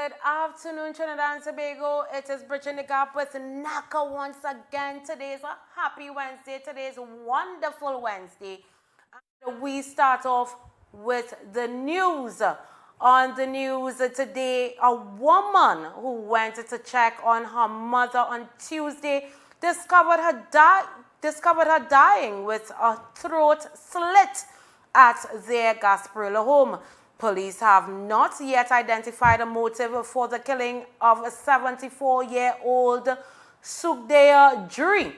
Good afternoon, Trinidad and Tobago. It is Bridging the Gap with NACA once again. Today is a happy Wednesday. Today is a wonderful Wednesday. And we start off with the news. On the news today, a woman who went to check on her mother on Tuesday discovered her dying with a throat slit at their Gasparilla home. Police have not yet identified a motive for the killing of a 74-year-old Sugdea Jury.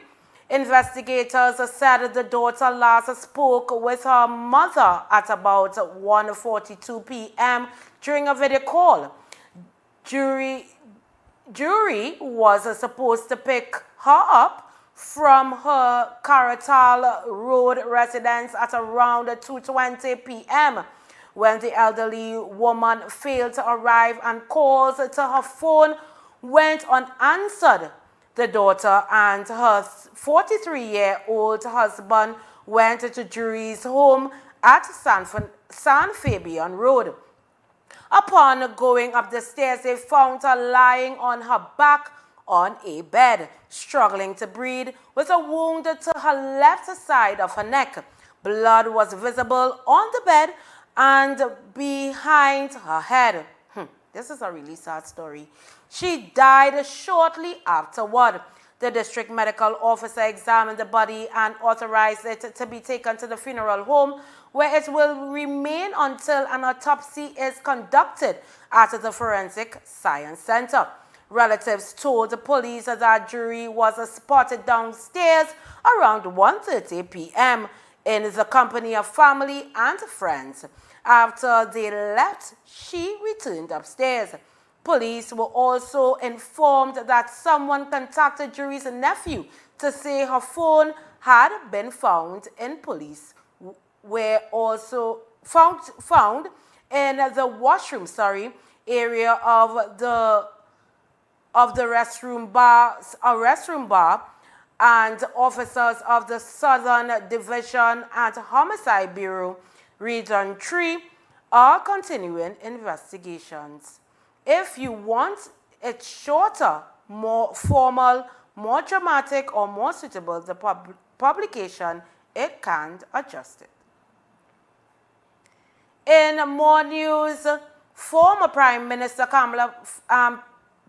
Investigators said the daughter last spoke with her mother at about 1:42 p.m. during a video call. Jury was supposed to pick her up from her Caratal Road residence at around 2:20 p.m. when the elderly woman failed to arrive and calls to her phone went unanswered. The daughter and her 43-year-old husband went to Jury's home at San Fabian Road. Upon going up the stairs, they found her lying on her back on a bed, struggling to breathe, with a wound to her left side of her neck. Blood was visible on the bed and behind her head. This is a really sad story. She died shortly afterward. The district medical officer examined the body and authorized it to be taken to the funeral home, where it will remain until an autopsy is conducted at the Forensic Science Center. Relatives told the police that Jury was spotted downstairs around 1:30 p.m. in the company of family and friends. After they left, she returned upstairs. Police were also informed that someone contacted Jury's nephew to say her phone had been found in police, were also found in the washroom, area of the restroom bar, and officers of the Southern Division and Homicide Bureau, Region 3, are continuing investigations. If you want it shorter, more formal, more dramatic, or more suitable, the publication, it can't adjust it. In more news, former Prime Minister Kamala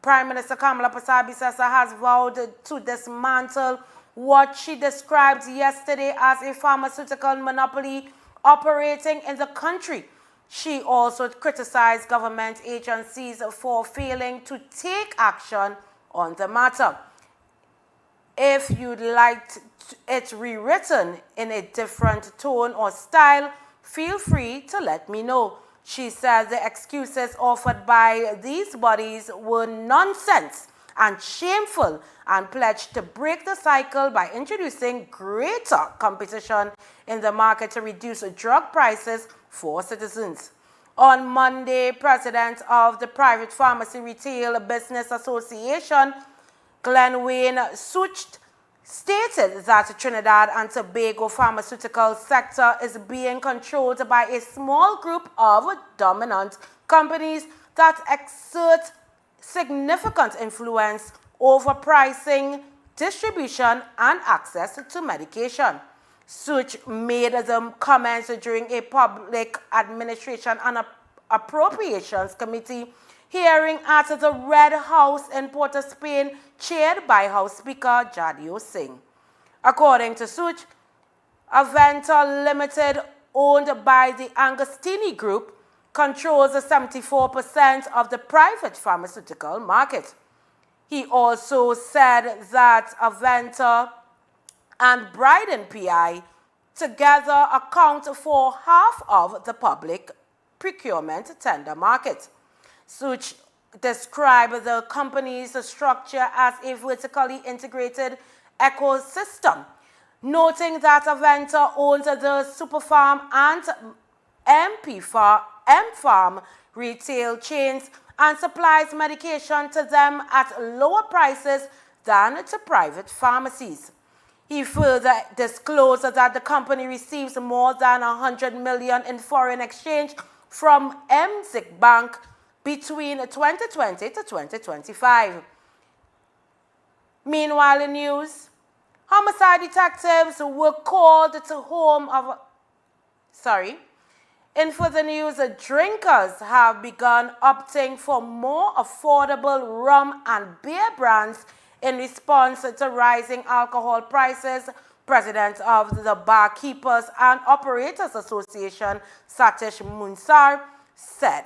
Persad-Bissessar has vowed to dismantle what she described yesterday as a pharmaceutical monopoly operating in the country. She also criticized government agencies for failing to take action on the matter. If you'd like it rewritten in a different tone or style, feel free to let me know. She said the excuses offered by these bodies were nonsense and shameful, and pledged to break the cycle by introducing greater competition in the market to reduce drug prices for citizens. On Monday, President of the Private Pharmacy Retail Business Association, Glenwayne Sucht, stated that Trinidad and Tobago pharmaceutical sector is being controlled by a small group of dominant companies that exert significant influence over pricing, distribution, and access to medication. Such made the comments during a Public Administration and Appropriations Committee hearing at the Red House in Port of Spain, chaired by House Speaker Jadio Singh. According to Such, Aventa Limited, owned by the Angostini Group, controls 74% of the private pharmaceutical market. He also said that Aventa and Bryden PI together account for half of the public procurement tender market. Such described the company's structure as a vertically integrated ecosystem, noting that Aventa owns the Superfarm and M-Farm retail chains and supplies medication to them at lower prices than to private pharmacies. He further disclosed that the company receives more than $100 million in foreign exchange from MZIC Bank between 2020 to 2025. Meanwhile, in news, homicide detectives were called to home of... In further news, drinkers have begun opting for more affordable rum and beer brands in response to rising alcohol prices. President of the Barkeepers and Operators Association, Satish Munsar, said,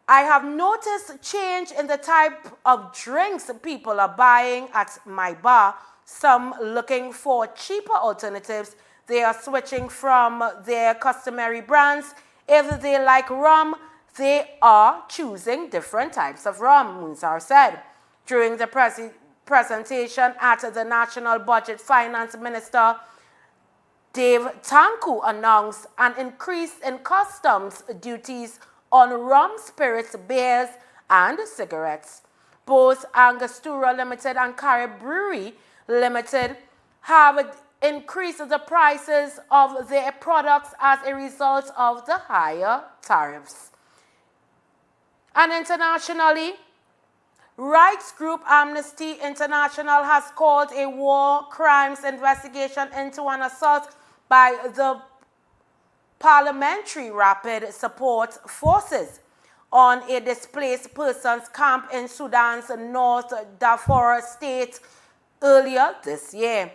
"I have noticed change in the type of drinks people are buying at my bar. Some looking for cheaper alternatives. They are switching from their customary brands. If they like rum, they are choosing different types of rum," Munsar said. During the presentation at the National Budget, Finance Minister Dave Tanku announced an increase in customs duties on rum, spirits, beers, and cigarettes. Both Angostura Limited and Carib Brewery Limited have increased the prices of their products as a result of the higher tariffs. And internationally, rights group Amnesty International has called a war crimes investigation into an assault by the Parliamentary Rapid Support Forces on a displaced persons camp in Sudan's North Darfur state earlier this year.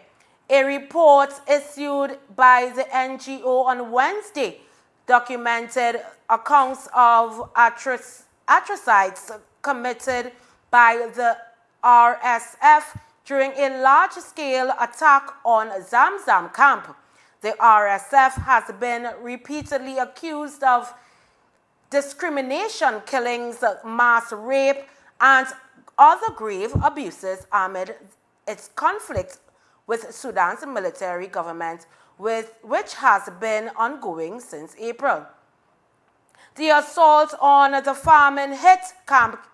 A report issued by the NGO on Wednesday documented accounts of atrocities committed by the RSF during a large-scale attack on Zamzam camp. The RSF has been repeatedly accused of discrimination, killings, mass rape, and other grave abuses amid its conflict with Sudan's military government, which has been ongoing since April. The assault on the famine-hit camp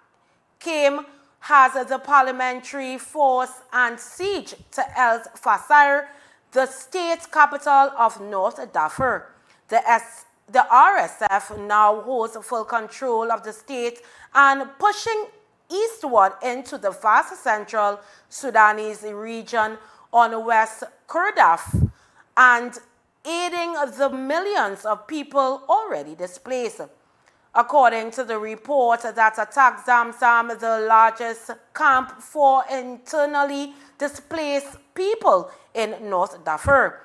came as the parliamentary force and siege to El Fasher, the state capital of North Darfur. The RSF now holds full control of the state and pushing eastward into the vast central Sudanese region on West Kordofan and aiding the millions of people already displaced. According to the report that attacked Zamzam, the largest camp for internally displaced people in North Darfur,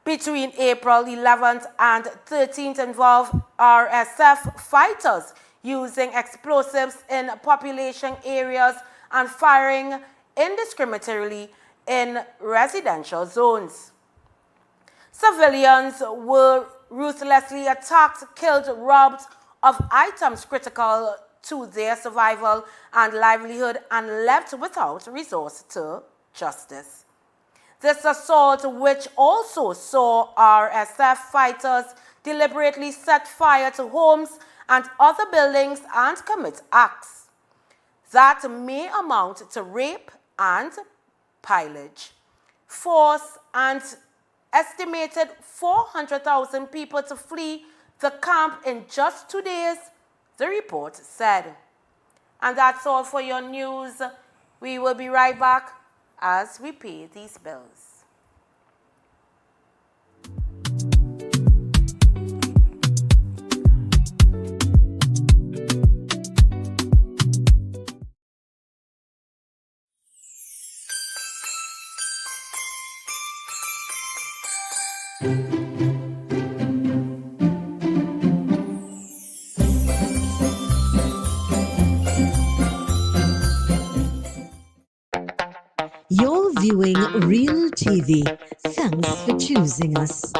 between April 11th and 13th involved RSF fighters using explosives in population areas and firing indiscriminately in residential zones. Civilians were ruthlessly attacked, killed, robbed of items critical to their survival and livelihood, and left without resource to justice. This assault, which also saw RSF fighters deliberately set fire to homes and other buildings and commit acts that may amount to rape and pillage, forced an estimated 400,000 people to flee the camp in just 2 days, the report said. And that's all for your news. We will be right back as we pay these bills. You're viewing Real TV. Thanks for choosing us.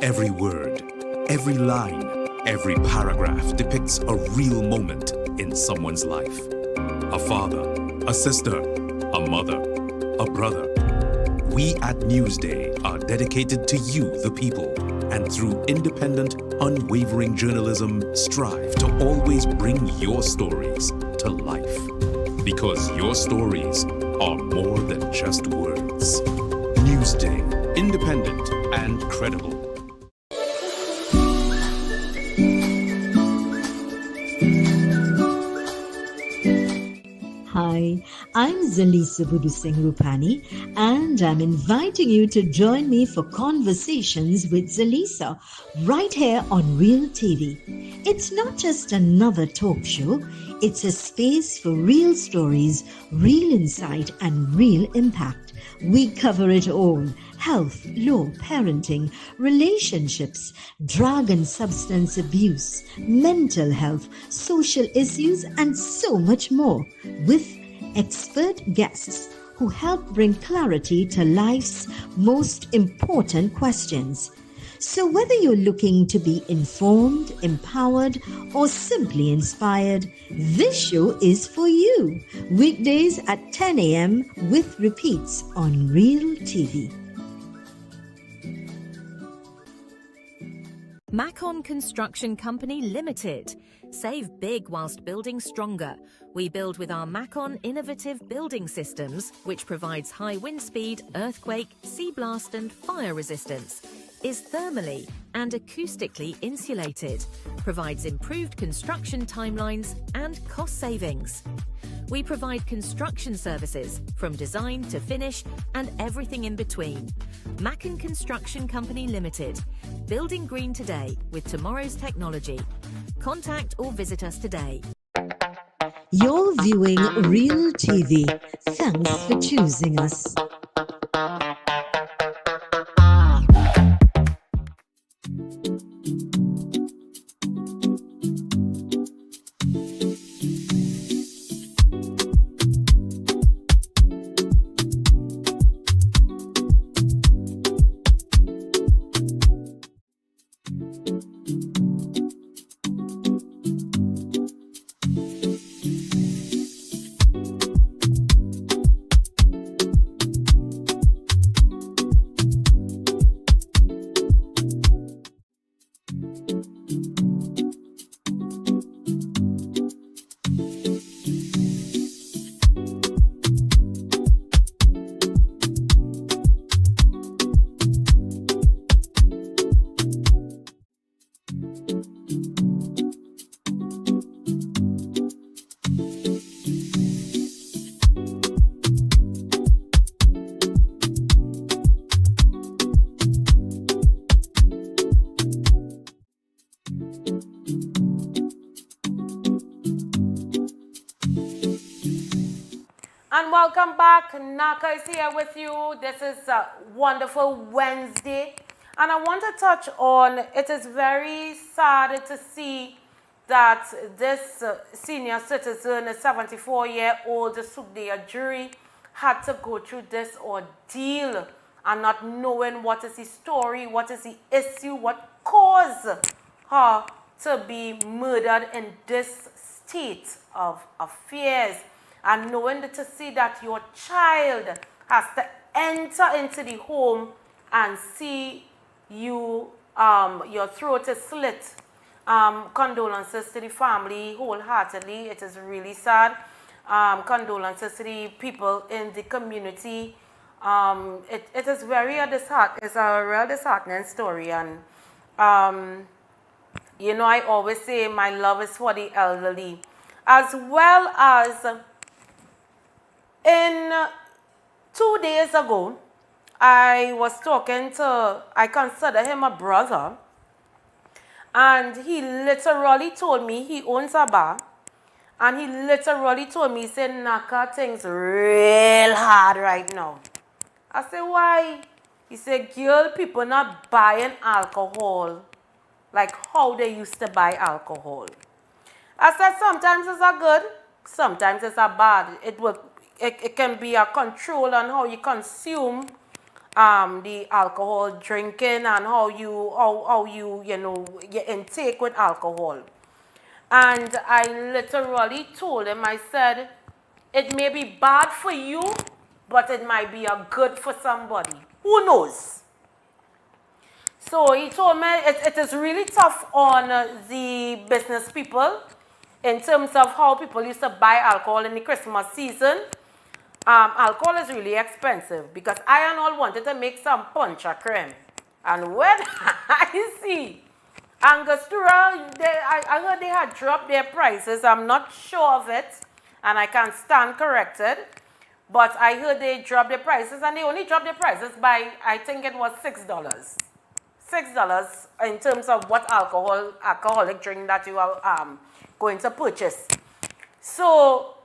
Every word, every line, every paragraph depicts a real moment in someone's life. A father, a sister, a mother, a brother. We at Newsday are dedicated to you, the people, and through independent, unwavering journalism, strive to always bring your stories to life. Because your stories are more than just words. Newsday, independent and credible. Hi, I'm Zalisa Budu Singh Rupani, and I'm inviting you to join me for Conversations with Zalisa right here on Real TV. It's not just another talk show, it's a space for real stories, real insight, and real impact. We cover it all: health, law, parenting, relationships, drug and substance abuse, mental health, social issues, and so much more, with expert guests who help bring clarity to life's most important questions. So, whether you're looking to be informed, empowered, or simply inspired, this show is for you. Weekdays at 10 a.m. with repeats on Real TV. Macon Construction Company Limited. Save big whilst building stronger. We build with our Macon innovative building systems, which provides high wind speed, earthquake, sea blast and fire resistance. Is thermally and acoustically insulated. Provides improved construction timelines and cost savings. We provide construction services from design to finish and everything in between. Macon Construction Company Limited. Building green today with tomorrow's technology. Contact or visit us today. You're viewing Real TV. Thanks for choosing us. And welcome back. Naka is here with you. This is a wonderful Wednesday. And I want to touch on, it is very sad to see that this senior citizen, a 74-year-old Sugdeya jury, had to go through this ordeal and not knowing what is the story, what is the issue, what caused her to be murdered in this state of affairs. And knowing to see that your child has to enter into the home and see you, your throat is slit. Condolences to the family wholeheartedly. It is really sad. Condolences to the people in the community. It is very it's a real disheartening story. And, you know, I always say my love is for the elderly. As well as in 2 days ago, I was talking to, I consider him a brother, and he literally told me he owns a bar, and he literally told me, he said, Naka, things real hard right now. I said, why? He said, girl, people not buying alcohol like how they used to buy alcohol. I said, sometimes it's a good, sometimes it's a bad. It can be a control on how you consume the alcohol drinking and how you intake with alcohol. And I literally told him, I said, it may be bad for you, but it might be a good for somebody. Who knows? So he told me it is really tough on the business people in terms of how people used to buy alcohol in the Christmas season. Alcohol is really expensive because I and all wanted to make some punch or cream. And when I see Angostura, I heard they had dropped their prices. I'm not sure of it. and I can stand corrected, but I heard they dropped their prices, and they only dropped their prices by, I think it was $6. $6 in terms of what alcoholic drink that you are going to purchase. So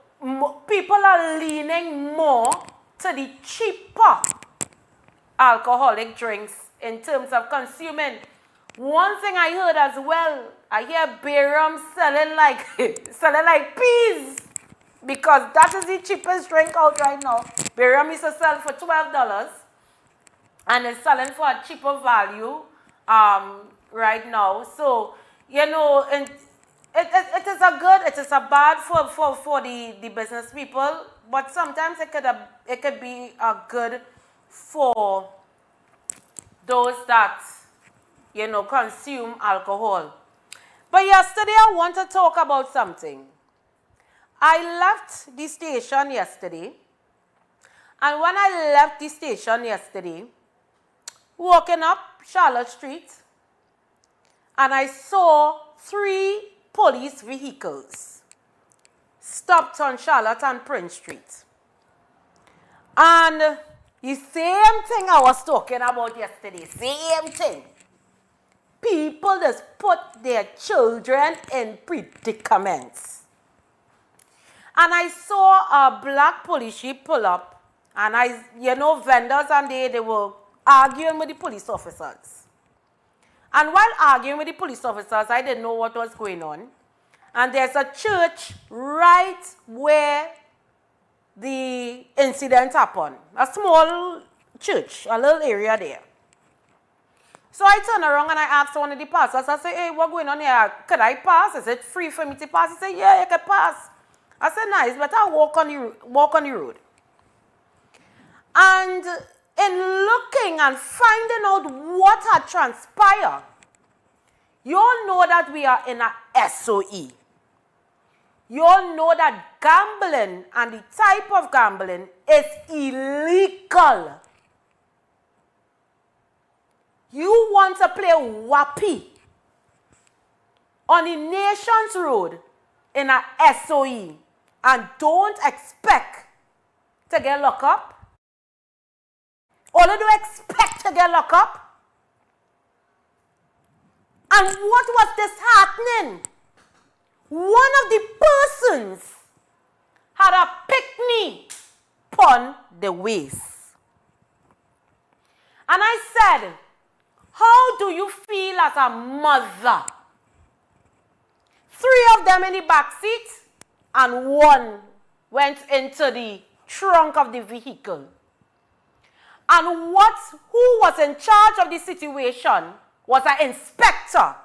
people are leaning more to the cheaper alcoholic drinks in terms of consuming. One thing I heard as well, I hear Bayram selling like peas, because that is the cheapest drink out right now. Bayram used to sell for $12, and it's selling for a cheaper value right now. So, you know, and it is a bad for the business people, but sometimes it could be a good for those that, you know, consume alcohol. But yesterday I want to talk about something. I left the station yesterday, and when I left the station yesterday, walking up Charlotte Street, and I saw 3 police vehicles stopped on Charlotte and Prince Street. And the same thing I was talking about yesterday, same thing. People just put their children in predicaments. And I saw a black police jeep pull up, and vendors and they were arguing with the police officers. And while arguing with the police officers, I didn't know what was going on. And there's a church right where the incident happened. A small church, a little area there. So I turned around and I asked one of the pastors, I said, hey, what's going on here? Could I pass? Is it free for me to pass? He said, yeah, you can pass. I said, nice, but I'll walk on the road. And in looking and finding out what had transpired, you all know that we are in a SOE. You all know that gambling and the type of gambling is illegal. You want to play wappy on the nation's road in a SOE and don't expect to get locked up? All you do expect to get locked up? And what was disheartening? One of the persons had a picnic upon the waist. And I said, how do you feel as a mother? 3 of them in the back seat, and 1 went into the trunk of the vehicle. And who was in charge of the situation was an inspector.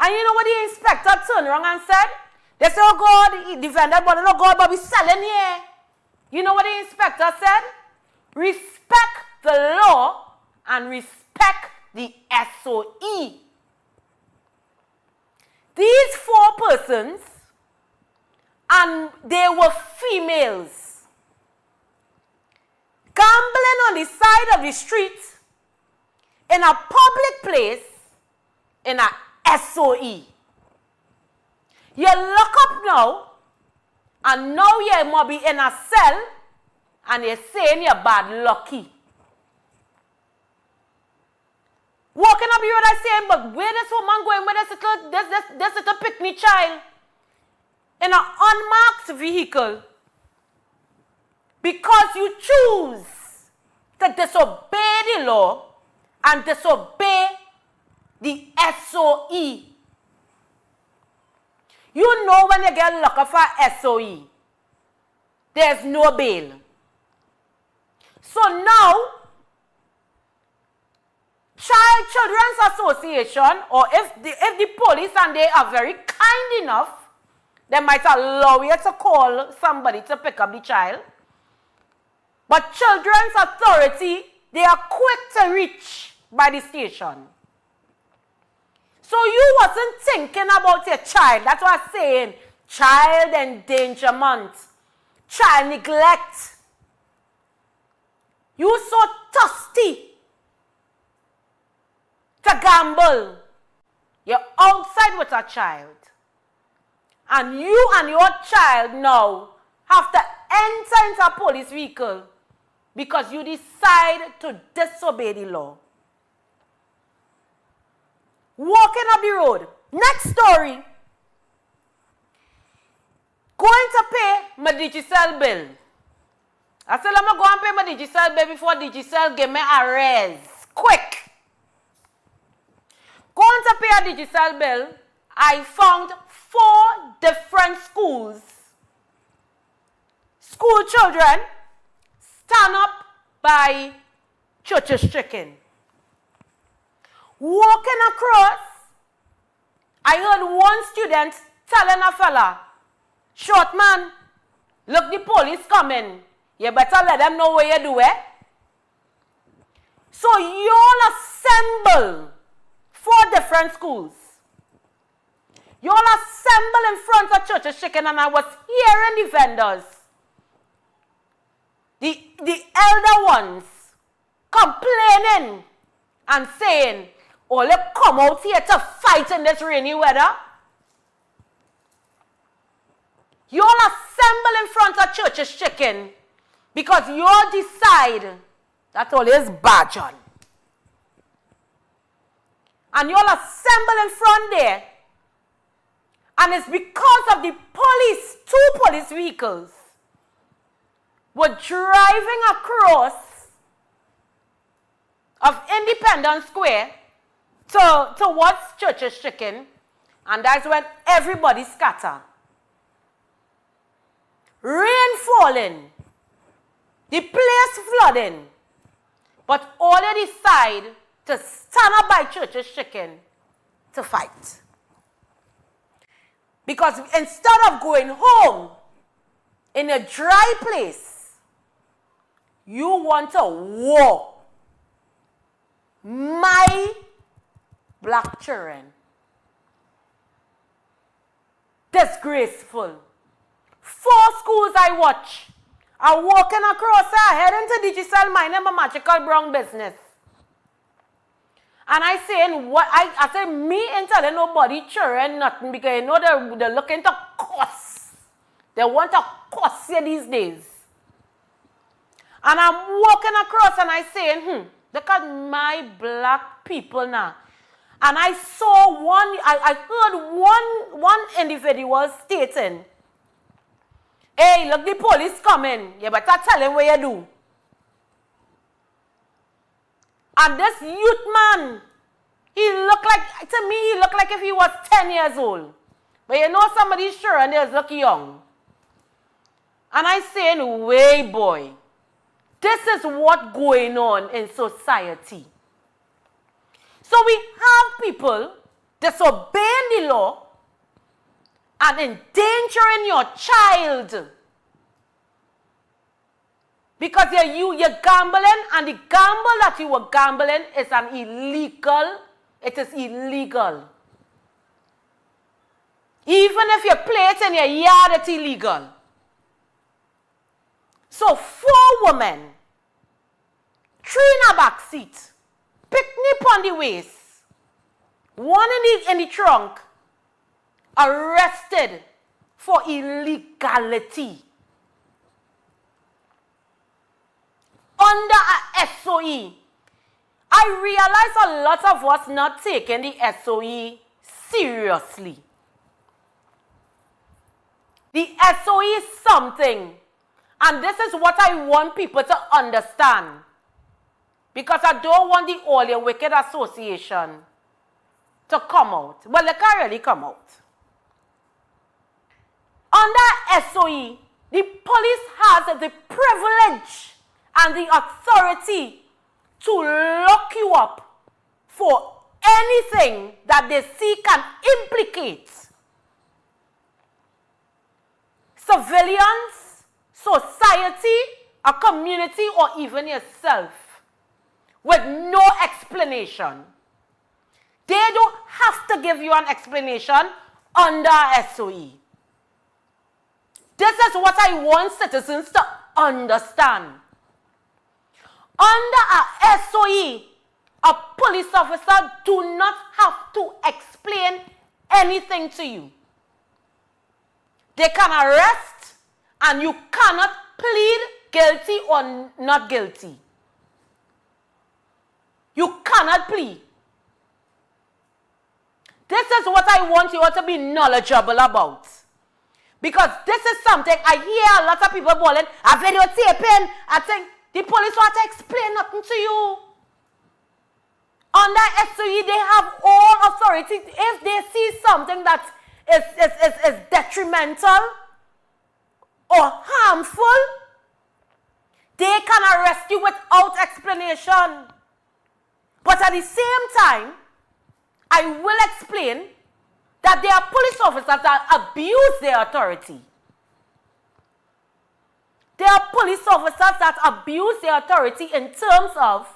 And you know what the inspector turned around and said? They said, oh God, he defended, but oh God, but we selling here. You know what the inspector said? Respect the law and respect the SOE. These 4 persons, and they were females, gambling on the side of the street in a public place in a SOE. You lock up now, and now you might be in a cell, and you're saying you're bad lucky. Walking up the road, I saying, but where this woman going with this little picnic child in an unmarked vehicle? Because you choose to disobey the law and disobey the SOE. You know when you get locked up for SOE, there's no bail. So now, Children's Association, or if the police and they are very kind enough, they might allow you to call somebody to pick up the child. But Children's Authority, they are quick to reach by the station. So you wasn't thinking about your child. That's what I'm saying. Child endangerment. Child neglect. You so thirsty to gamble. You're outside with a child. And you and your child now have to enter into a police vehicle because you decide to disobey the law. Walking up the road. Next story. Going to pay my Digicel bill. I said, let me go and pay my Digicel bill before Digicel give me a raise. Quick. Going to pay a Digicel bill, I found 4 different schools. School children stand up by Church's Chicken. Walking across, I heard one student telling a fella, "Short man, look, the police coming. You better let them know what you do, eh?" So you all assemble 4 different schools. You all assemble in front of Church's Chicken, and I was hearing the vendors, the elder ones, complaining and saying, "Oh, let's come out here to fight in this rainy weather." You all assemble in front of Church's Chicken because you all decide that all is bad, John. And you all assemble in front there, and it's because of the police, 2 police vehicles were driving across of Independence Square towards Church's Chicken, and that's when everybody scattered. Rain falling, the place flooding, but all they decide to stand up by Church's Chicken to fight. Because instead of going home in a dry place, you want to war. My black children. Disgraceful. 4 schools I watch are walking across, heading to Digicel, minding my magical brown business. And I saying, what I say, me ain't telling nobody children nothing, because you know they're looking to cuss. They want to cuss you these days. And I'm walking across and I saying, look at my black people now. And I saw I heard one individual stating, "Hey, look, the police coming. You better tell him what you do." And this youth man, he looked like, to me, he looked like if he was 10 years old. But you know some of these children, they look young. And I saying, "Way boy, this is what going on in society." So we have people disobeying the law and endangering your child because you're gambling, and the gamble that you were gambling is it is illegal. Even if you play it in your yard, it's illegal. So 4 women, 3 in a back seat, picnic on the waist, 1 in the trunk, arrested for illegality under a SOE. I realize a lot of us not taking the SOE seriously. The SOE is something, and this is what I want people to understand, because I don't want the All Your Wicked Association to come out. Well, they can't really come out. Under SOE, the police has the privilege and the authority to lock you up for anything that they see can implicate civilians, society, a community, or even yourself with no explanation. They don't have to give you an explanation under SOE. This is what I want citizens to understand. Under a SOE, a police officer do not have to explain anything to you. They can arrest and you cannot plead guilty or not guilty. You cannot plead. This is what I want you all to be knowledgeable about. Because this is something I hear a lot of people bawling, a videotaping. I think the police want to explain nothing to you. Under SOE, they have all authority. If they see something that is detrimental or harmful, they can arrest you without explanation. But at the same time, I will explain that there are police officers that abuse their authority. There are police officers that abuse their authority in terms of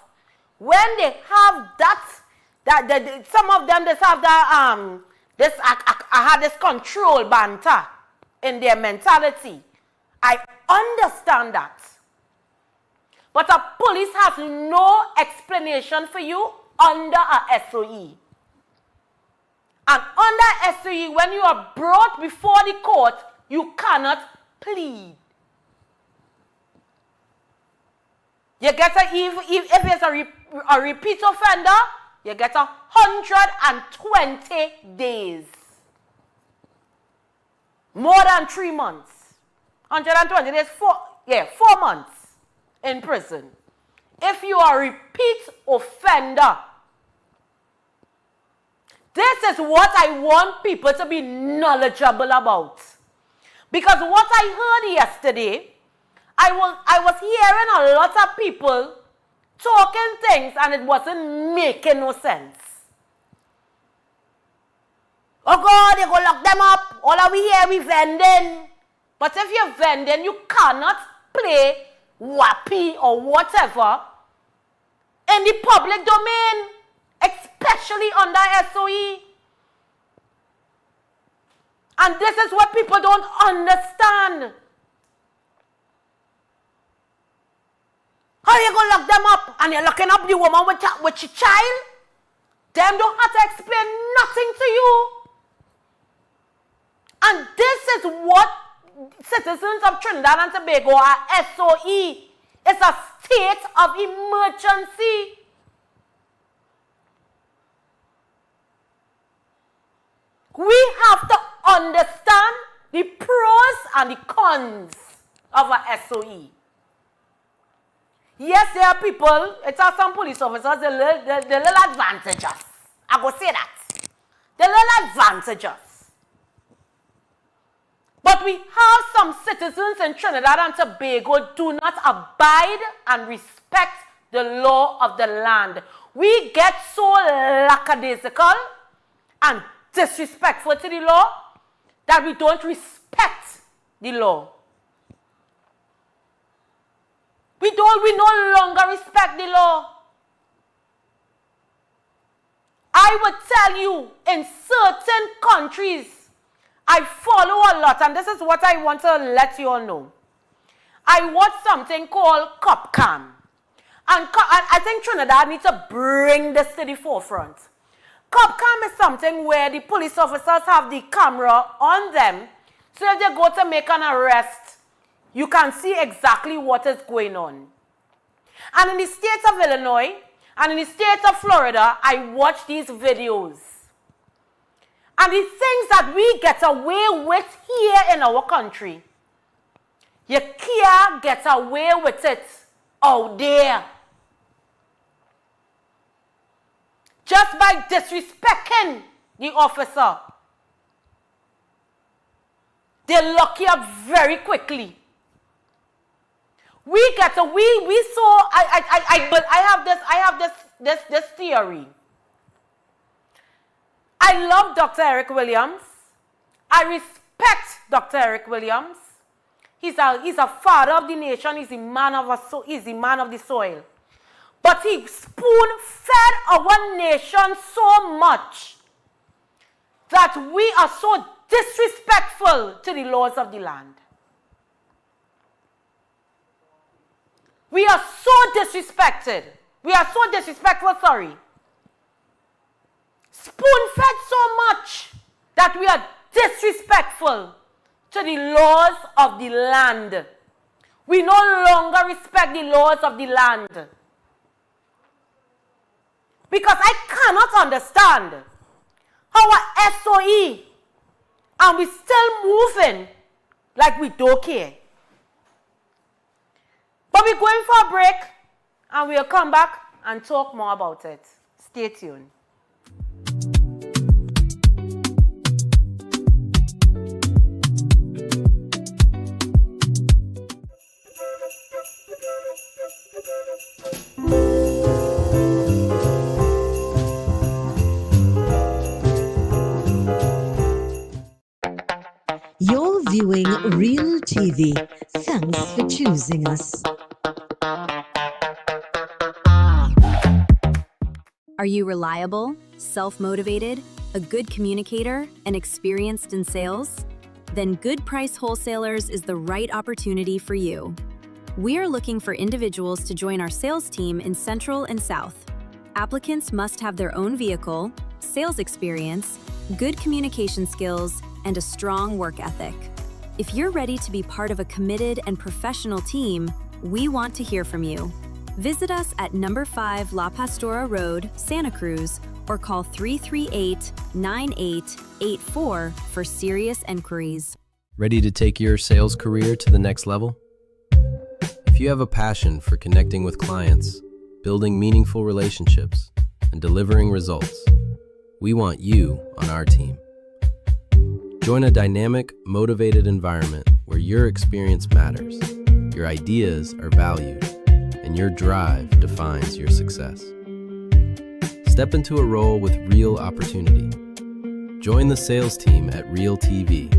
when they have some of them just have that I had this control banter in their mentality. I understand that. But a police has no explanation for you under a SOE. And under SOE, when you are brought before the court, you cannot plead. You get if it's a repeat offender, you get 120 days. More than 3 months. 120 days, 4 months in prison. If you are a repeat offender, this is what I want people to be knowledgeable about. Because what I heard yesterday, I was hearing a lot of people talking things and it wasn't making no sense. Oh God, they go lock them up. All of we here, we vending. But if you're vending, you cannot play wappy or whatever in the public domain, especially under SOE. And this is what people don't understand. How you going to lock them up and you're locking up the woman with your child? Them don't have to explain nothing to you. And this is what citizens of Trinidad and Tobago are SOE. It's a state of emergency. We have to understand the pros and the cons of a SOE. Yes, there are people, it's some police officers, the little advantageous. I go say that. The little advantageous. But we have some citizens in Trinidad and Tobago do not abide and respect the law of the land. We get so lackadaisical and disrespectful to the law that we don't respect the law. We no longer respect the law. I would tell you, in certain countries, I follow a lot, and this is what I want to let you all know. I watch something called CopCam. And I think Trinidad needs to bring this to the forefront. CopCam is something where the police officers have the camera on them, so if they go to make an arrest, you can see exactly what is going on. And in the state of Illinois and in the state of Florida, I watch these videos. And the things that we get away with here in our country, you can't get away with it out there. Just by disrespecting the officer, they lock you up very quickly. We saw, I have this theory. I love Dr. Eric Williams. I respect Dr. Eric Williams. He's a father of the nation. He's a man of the soil. But he spoon-fed our nation so much that we are so disrespectful to the laws of the land. We are so disrespected. We are so disrespectful, spoon-fed so much that we are disrespectful to the laws of the land. We no longer respect the laws of the land. Because I cannot understand how a SOE and we still moving like we don't care. But we're going for a break and we'll come back and talk more about it. Stay tuned. You're viewing Real TV. Thanks for choosing us. Are you reliable, self-motivated, a good communicator, and experienced in sales? Then Good Price Wholesalers is the right opportunity for you. We are looking for individuals to join our sales team in Central and South. Applicants must have their own vehicle, sales experience, good communication skills, and a strong work ethic. If you're ready to be part of a committed and professional team, we want to hear from you. Visit us at number 5 La Pastora Road, Santa Cruz, or call 338-9884 for serious inquiries. Ready to take your sales career to the next level? If you have a passion for connecting with clients, building meaningful relationships, and delivering results, we want you on our team. Join a dynamic, motivated environment where your experience matters, your ideas are valued, and your drive defines your success. Step into a role with real opportunity. Join the sales team at Real TV,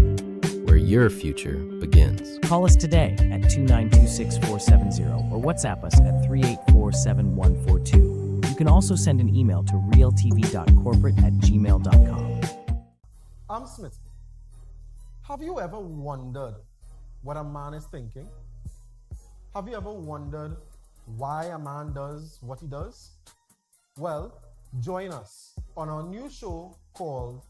where your future begins. Call us today at 2926470 or WhatsApp us at 3847142. You can also send an email to realtv.corporate@gmail.com. I'm Smith. Have you ever wondered what a man is thinking? Have you ever wondered why a man does what he does? Well, join us on our new show called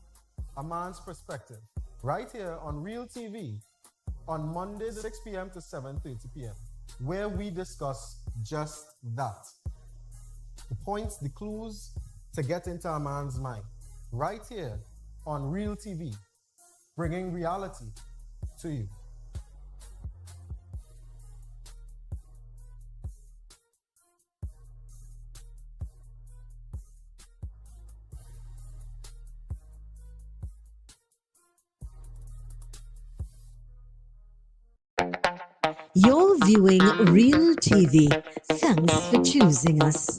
A Man's Perspective, right here on Real TV on Mondays 6 p.m. to 7:30 p.m., where we discuss just that. The points, the clues to get into a man's mind, right here on Real TV, bringing reality to you. You're viewing Real TV. Thanks for choosing us.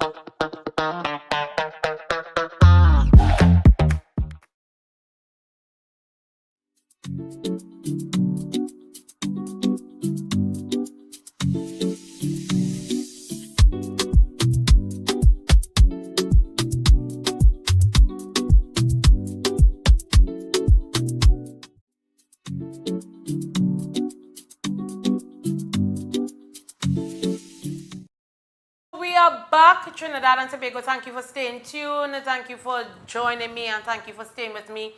We are back, Trinidad and Tobago. Thank you for staying tuned. Thank you for joining me, and thank you for staying with me.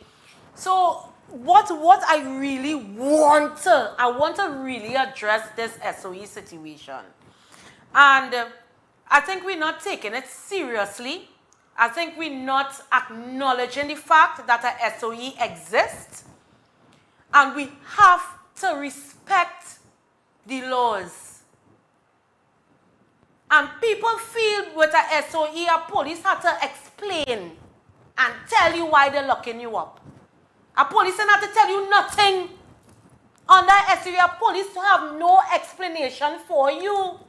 So, what I really want to really address this SOE situation, and I think we're not taking it seriously. I think we're not acknowledging the fact that a SOE exists, and we have to respect the laws. And people feel with a SOE, a police have to explain and tell you why they're locking you up. A police don't have to tell you nothing. Under SOE, a police have no explanation for you.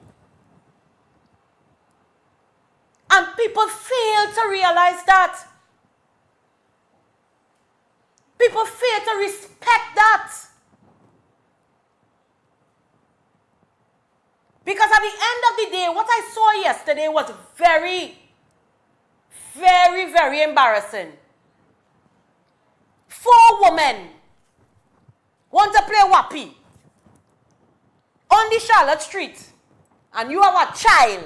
And people fail to realize that. People fail to respect that. Because at the end of the day, what I saw yesterday was very, very, very embarrassing. 4 women want to play whoppy on the Charlotte Street, and you have a child,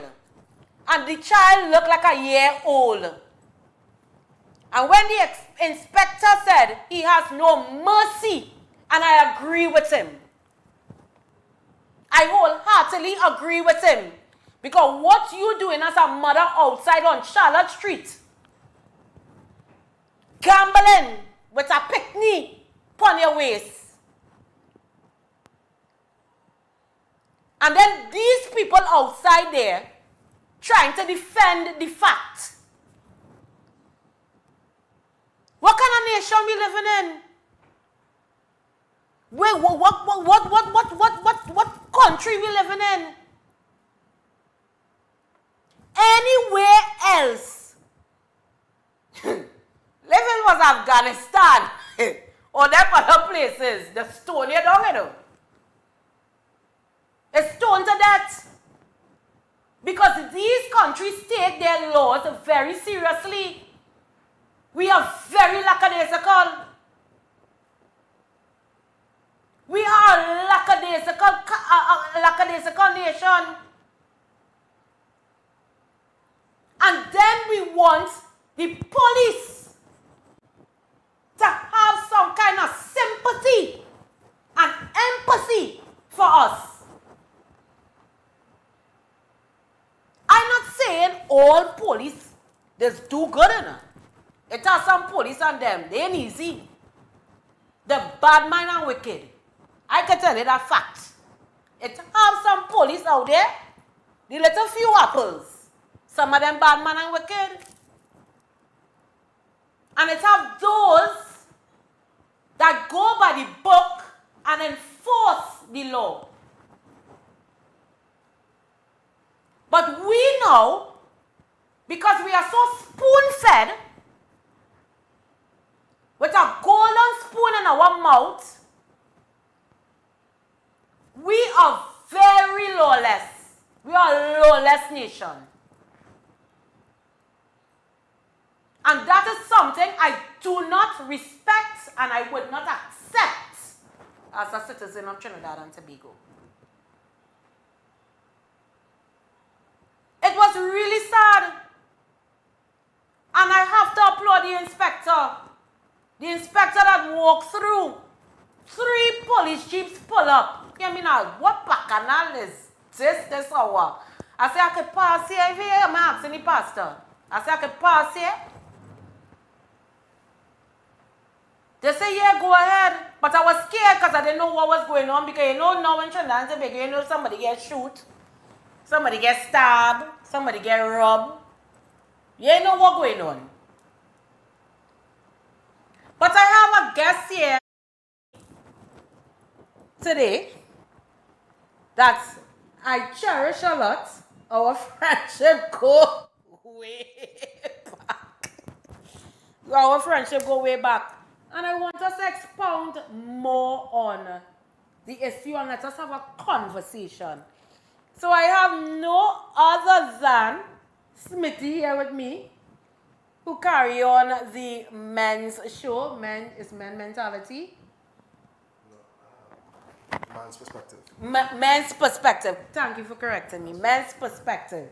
and the child looked like a year old. And when the inspector said he has no mercy And I agree with him. I wholeheartedly agree with him. Because what you doing as a mother outside on Charlotte Street, gambling with a picnic upon your waist. And then these people outside there trying to defend the fact. What kind of nation we living in? Wait, what country we living in? Anywhere else. Living was Afghanistan or them other places. The stone you down, you know. It's stoned to death. Because these countries take their laws very seriously. We are very lackadaisical. We are a lackadaisical nation. And then we want the police to have some kind of sympathy and empathy for us. I'm not saying all police just do good enough. It has some police on them. They ain't easy. The bad mind and wicked. I can tell you that fact. It have some police out there. The little few apples. Some of them bad man and wicked. And it have those that go by the book and enforce the law. But we know, because we are so spoon-fed, with a golden spoon in our mouth, we are very lawless. We are a lawless nation. And that is something I do not respect and I would not accept as a citizen of Trinidad and Tobago. It was really sad. And I have to applaud the inspector. The inspector that walked through. 3 police jeeps pull up. You mean, what bacchanal is this hour? I say, I could pass here. If I'm asking the pastor. I say, I could pass here. They say, yeah, go ahead. But I was scared because I didn't know what was going on. Because you know now in Trinidad and Tobago, you know somebody gets shoot. Somebody gets stabbed. Somebody gets robbed. You ain't know what's going on. But I have a guest here today that I cherish a lot. Our friendship go way back. Our friendship go way back. And I want us to expound more on the issue and let us have a conversation. So I have no other than Smithy here with me, who carry on the men's show. Men mentality. Man's perspective. Men's perspective. Thank you for correcting me. Men's perspective.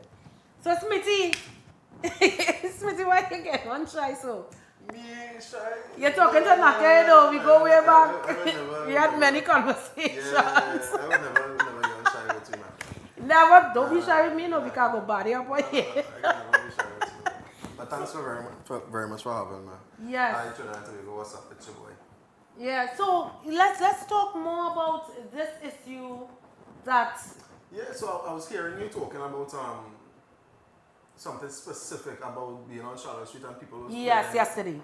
So Smithy, Smithy, why you get on shy so? Me shy. You're talking to Naka, you know, we go way back. We had many Yeah, conversations. I would never get on shy with you, man. Never, don't be shy with me, no, because I go body up on here. I can never be shy with you. But thanks very much for having me. Yes. I Trinidad and Tobago, what's up? It's your boy. Yeah, so let's talk more about this issue that... Yeah, so I was hearing you talking about something specific about being on Charlotte Street and people was Yes, playing. yesterday.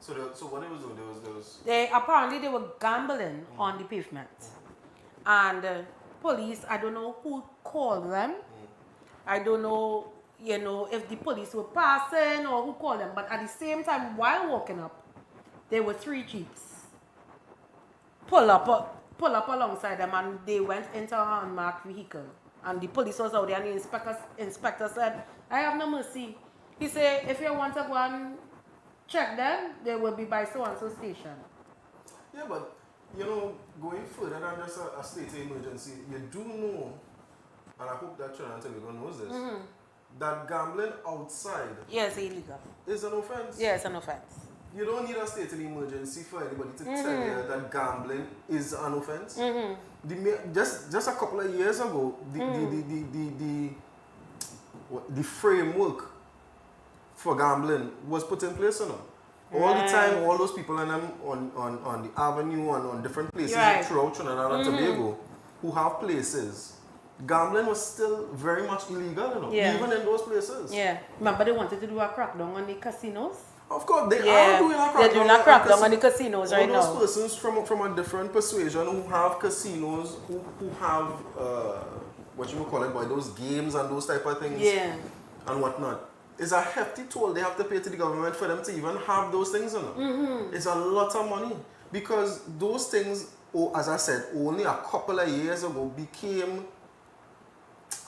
So what they was doing, there was Apparently they were gambling on the pavement. And police, I don't know who called them. I don't know, if the police were passing or who called them. But at the same time, while walking up, there were 3 jeeps. Pull up alongside them, and they went into an unmarked vehicle. And the police was out there, and the inspector said, I have no mercy. He said, if you want to go and check them, they will be by so-and-so station. Yeah, but, going further than just a state of emergency, you do know, and I hope that Trinidad and Tobago knows this, that gambling outside Yes, illegal. is an offense. Yes, an offense. you don't need a state of emergency for anybody to tell you that gambling is an offense. Just a couple of years ago, the framework for gambling was put in place, you know. All the time, all those people and them on the avenue and on different places throughout Trinidad and Tobago who have places, gambling was still very much illegal, you know, even in those places. Yeah. Remember they wanted to do a crackdown on the casinos? Of course, they are doing a crackdown. They're doing a crackdown on the casinos right now. All those persons from a different persuasion who have casinos, who have, what you would call it, boy, those games and those type of things and whatnot. It's a hefty toll they have to pay to the government for them to even have those things, you know. It's a lot of money because those things, as I said, only a couple of years ago became,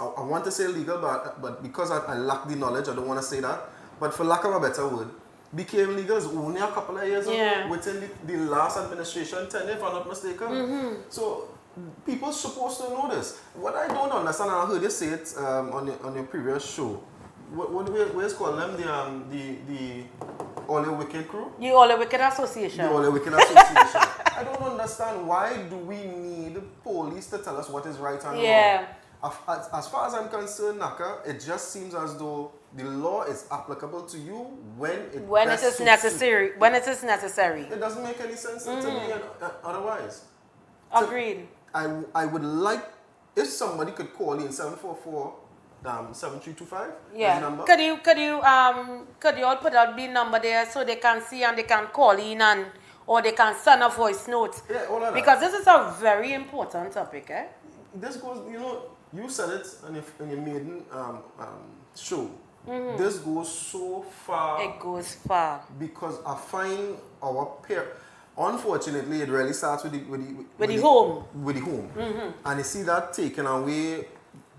I want to say legal, but because I lack the knowledge, I don't want to say that. But for lack of a better word, became legal only a couple of years ago within the last administration tenure, if I'm not mistaken. So people supposed to know this. What I don't understand, and I heard you say it on your previous show. Where's called them? The All the Wicked crew? The All the Wicked Association. The All the Wicked Association. I don't understand, why do we need police to tell us what is right and wrong? As far as I'm concerned, Naka, it just seems as though the law is applicable to you when it is necessary. You. When it is necessary. It doesn't make any sense to me otherwise. Agreed. So I would like, if somebody could call in 744 7325. Yeah. Number. Could you all put out the number there so they can see and they can call in and or they can send a voice note? Yeah, all of that. Because this is a very important topic, eh? This goes, you know, you said it in your maiden show. This goes so far. It goes far. Because I find our unfortunately, it really starts with the home. With the home. And you see that taken away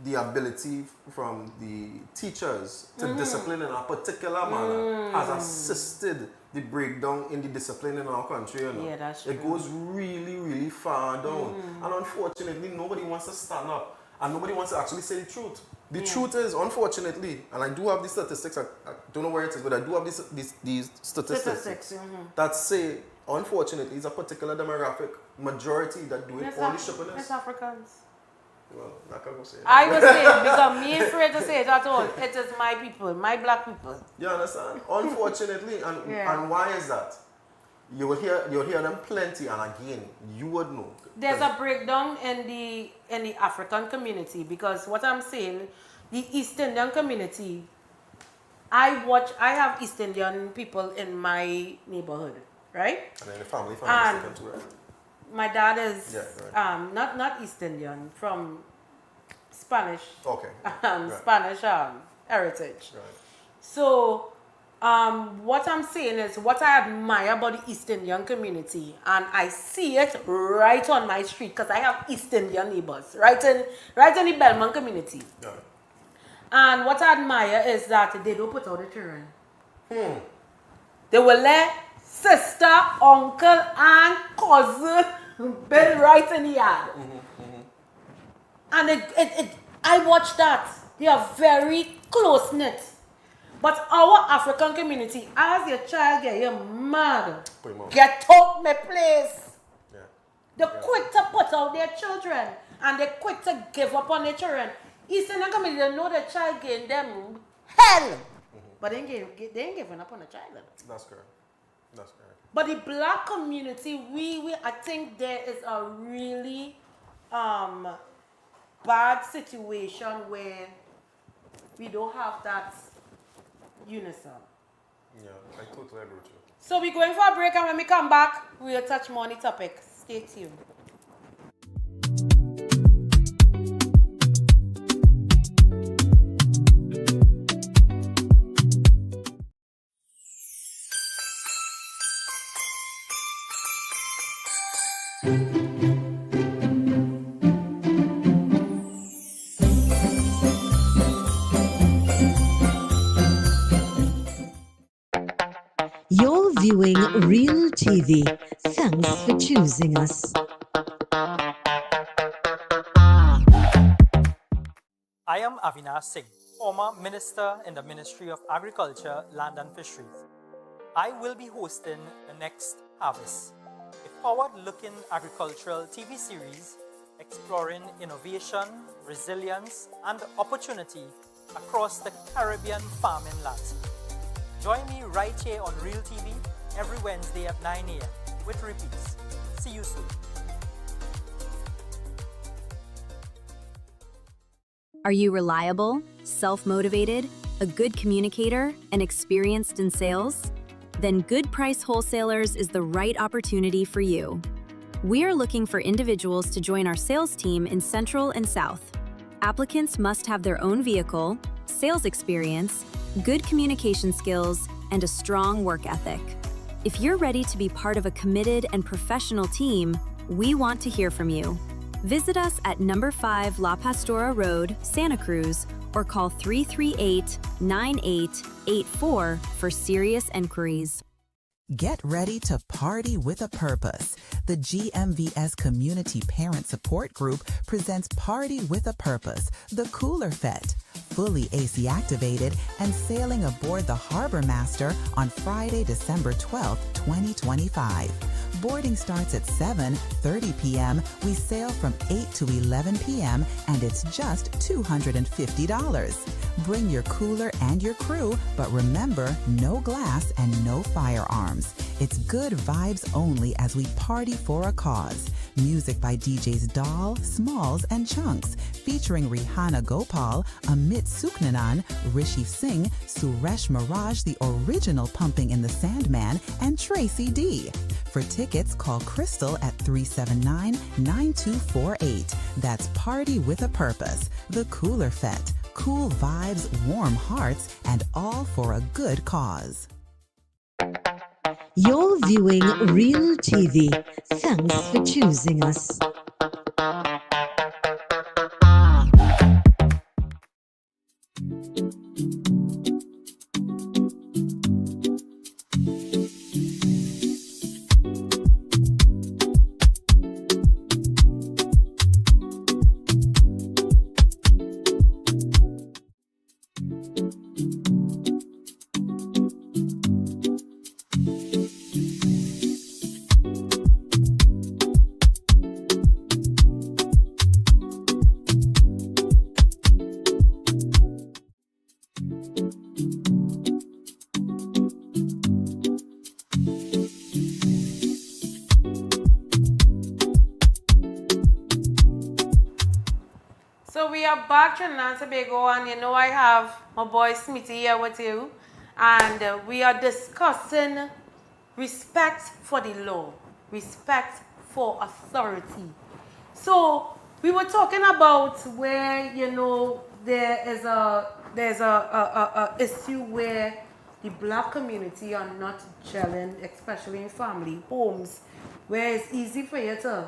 the ability from the teachers to discipline in a particular manner has assisted the breakdown in the discipline in our country. You know? Yeah, that's true. It goes really, really far down. And unfortunately, nobody wants to stand up and nobody wants to actually say the truth. The truth is, unfortunately, and I do have these statistics, I don't know where it is, but I do have these statistics that say, unfortunately, it's a particular demographic majority that do it all the shipping. It's Africans. Well, not gonna go say it. I will say it because me afraid to say it at all. It is my people, my black people. You understand? Unfortunately, and why is that? You'll hear them plenty, and again, you would know. There's a breakdown in the African community because what I'm saying, the East Indian community, I have East Indian people in my neighborhood, right? And then the family too, right? My dad is not East Indian, from Spanish. Okay. Right. Spanish heritage. Right. So what I'm saying is what I admire about the East Indian community, and I see it right on my street because I have East Indian neighbors right in the Belmont community. Yeah. And what I admire is that they don't put out the children. They will let sister, uncle, and cousin been right in the yard. And I watch that. They are very close-knit. But our African community, as your child get you mad, get out my place. Yeah. They're quick to put out their children. And they're quick to give up on their children. East Indian community, they know the child getting them hell. But they ain't giving up on the child. That's correct. That's correct. But the black community, I think there is a really bad situation where we don't have that unison. Yeah, I totally agree with you. So we're going for a break, and when we come back, we'll touch more on the topic. Stay tuned. You're viewing Real TV. Thanks for choosing us. I am Avinash Singh, former Minister in the Ministry of Agriculture, Land and Fisheries. I will be hosting the next Harvest, a forward-looking agricultural TV series exploring innovation, resilience, and opportunity across the Caribbean farming landscape. Join me right here on Real TV every Wednesday at 9 a.m. with repeats. See you soon. Are you reliable, self-motivated, a good communicator, and experienced in sales? Then Good Price Wholesalers is the right opportunity for you. We are looking for individuals to join our sales team in Central and South. Applicants must have their own vehicle, sales experience, good communication skills, and a strong work ethic. If you're ready to be part of a committed and professional team, we want to hear from you. Visit us at number 5 La Pastora Road, Santa Cruz, or call 338-9884 for serious inquiries. Get ready to party with a purpose. The GMVS Community Parent Support Group presents Party with a Purpose, the Cooler Fete, fully AC activated and sailing aboard the Harbor Master on Friday, December 12th, 2025. Boarding starts at 7:30 p.m. We sail from 8 to 11 p.m. and it's just $250. Bring your cooler and your crew, but remember, no glass and no firearms. It's good vibes only as we party for a cause. Music by DJs Doll, Smalls, and Chunks, featuring Rihanna Gopal, Amit Suknanan, Rishi Singh, Suresh Miraj, the original Pumping in the Sandman, and Tracy D. For tickets, call Crystal at 379-9248. That's Party with a Purpose, the Cooler Fete. Cool vibes, warm hearts, and all for a good cause. You're viewing Real TV. Thanks for choosing us. So we are back to Nancy Tobago, and you know I have my boy Smithy here with you, and we are discussing respect for the law, respect for authority. So we were talking about where, you know, there's a issue where the black community are not gelling, especially in family homes, where it's easy for you to,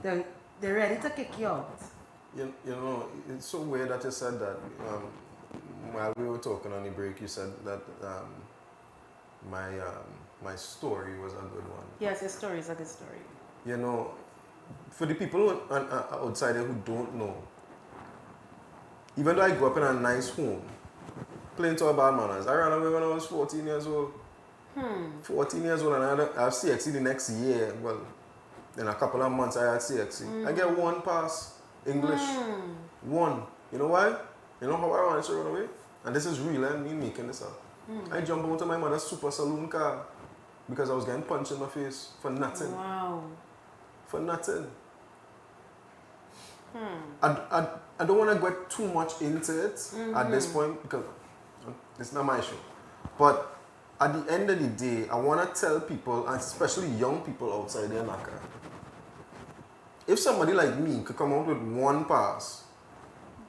they're ready to kick you out. You know, it's so weird that you said that. While we were talking on the break, you said that my story was a good one. Yes, your story is a good story. You know, for the people outside there who don't know, even though I grew up in a nice home, playing to bad manners, I ran away when I was 14 years old. 14 years old, and I have CXC the next year. Well, in a couple of months, I had CXC. I get one pass. English. One. You know why? You know how I wanted to run away? And this is real, and me making this up. I jumped out of my mother's super saloon car because I was getting punched in my face for nothing. Wow. For nothing. I don't want to get too much into it at this point because it's not my issue. But at the end of the day, I want to tell people, and especially young people outside there, Naka, if somebody like me could come out with one pass,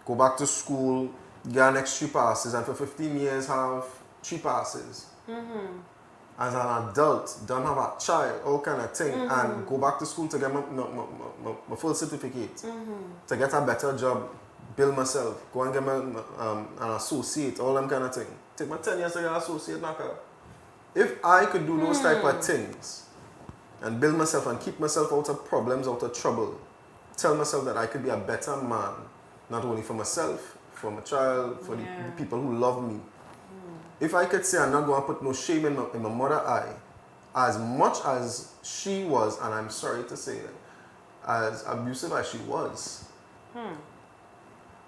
go back to school, get an extra 3 passes, and for 15 years have 3 passes. As an adult, don't have a child, all kind of thing, and go back to school to get my full certificate, to get a better job, build myself, go and get an associate, all them kind of thing. Take my 10 years to get an associate, Naka. If I could do those type of things, and build myself and keep myself out of problems, out of trouble. Tell myself that I could be a better man, not only for myself, for my child, for the people who love me. if I could say I'm not going to put no shame in my mother eye, as much as she was, and I'm sorry to say it, as abusive as she was,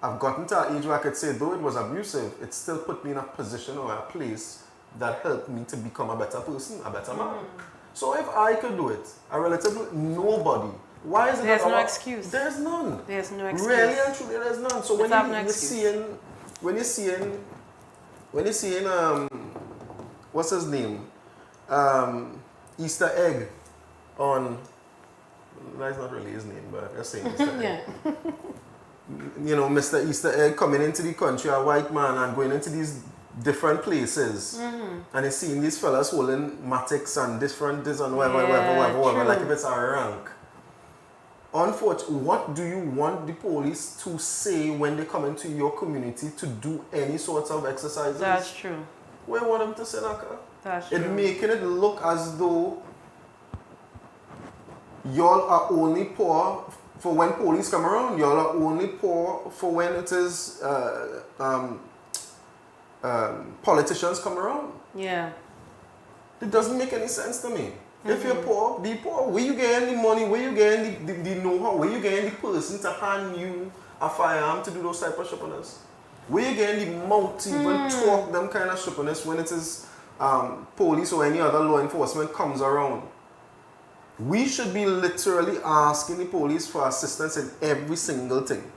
I've gotten to an age where I could say, though it was abusive, it still put me in a position or a place that helped me to become a better person, a better man. So if I could do it, a relatively nobody, why is it There's that no our- excuse. There's none. There's no excuse. Really and truly, there's none. So when There's no you're excuse. when you're seeing what's his name? Easter egg on, that's not really his name, but I'm saying Easter egg. Yeah. You know, Mr. Easter egg coming into the country, a white man, and going into these different places, and he's seeing these fellas holding matics and different this and whatever, true. like if it's a rank. Unfortunately, what do you want the police to say when they come into your community to do any sorts of exercises? That's true. What do you want them to say, Naka? That's It true. making it look as though y'all are only poor for when police come around. Y'all are only poor for when it is politicians come around. Yeah. It doesn't make any sense to me. If you're poor, be poor. Where you getting the money? Where you getting the know-how? Where you getting the person to hand you a firearm to do those type of sharpness? Where you getting the mouth to even talk them kind of sharpness when it is police or any other law enforcement comes around? We should be literally asking the police for assistance in every single thing.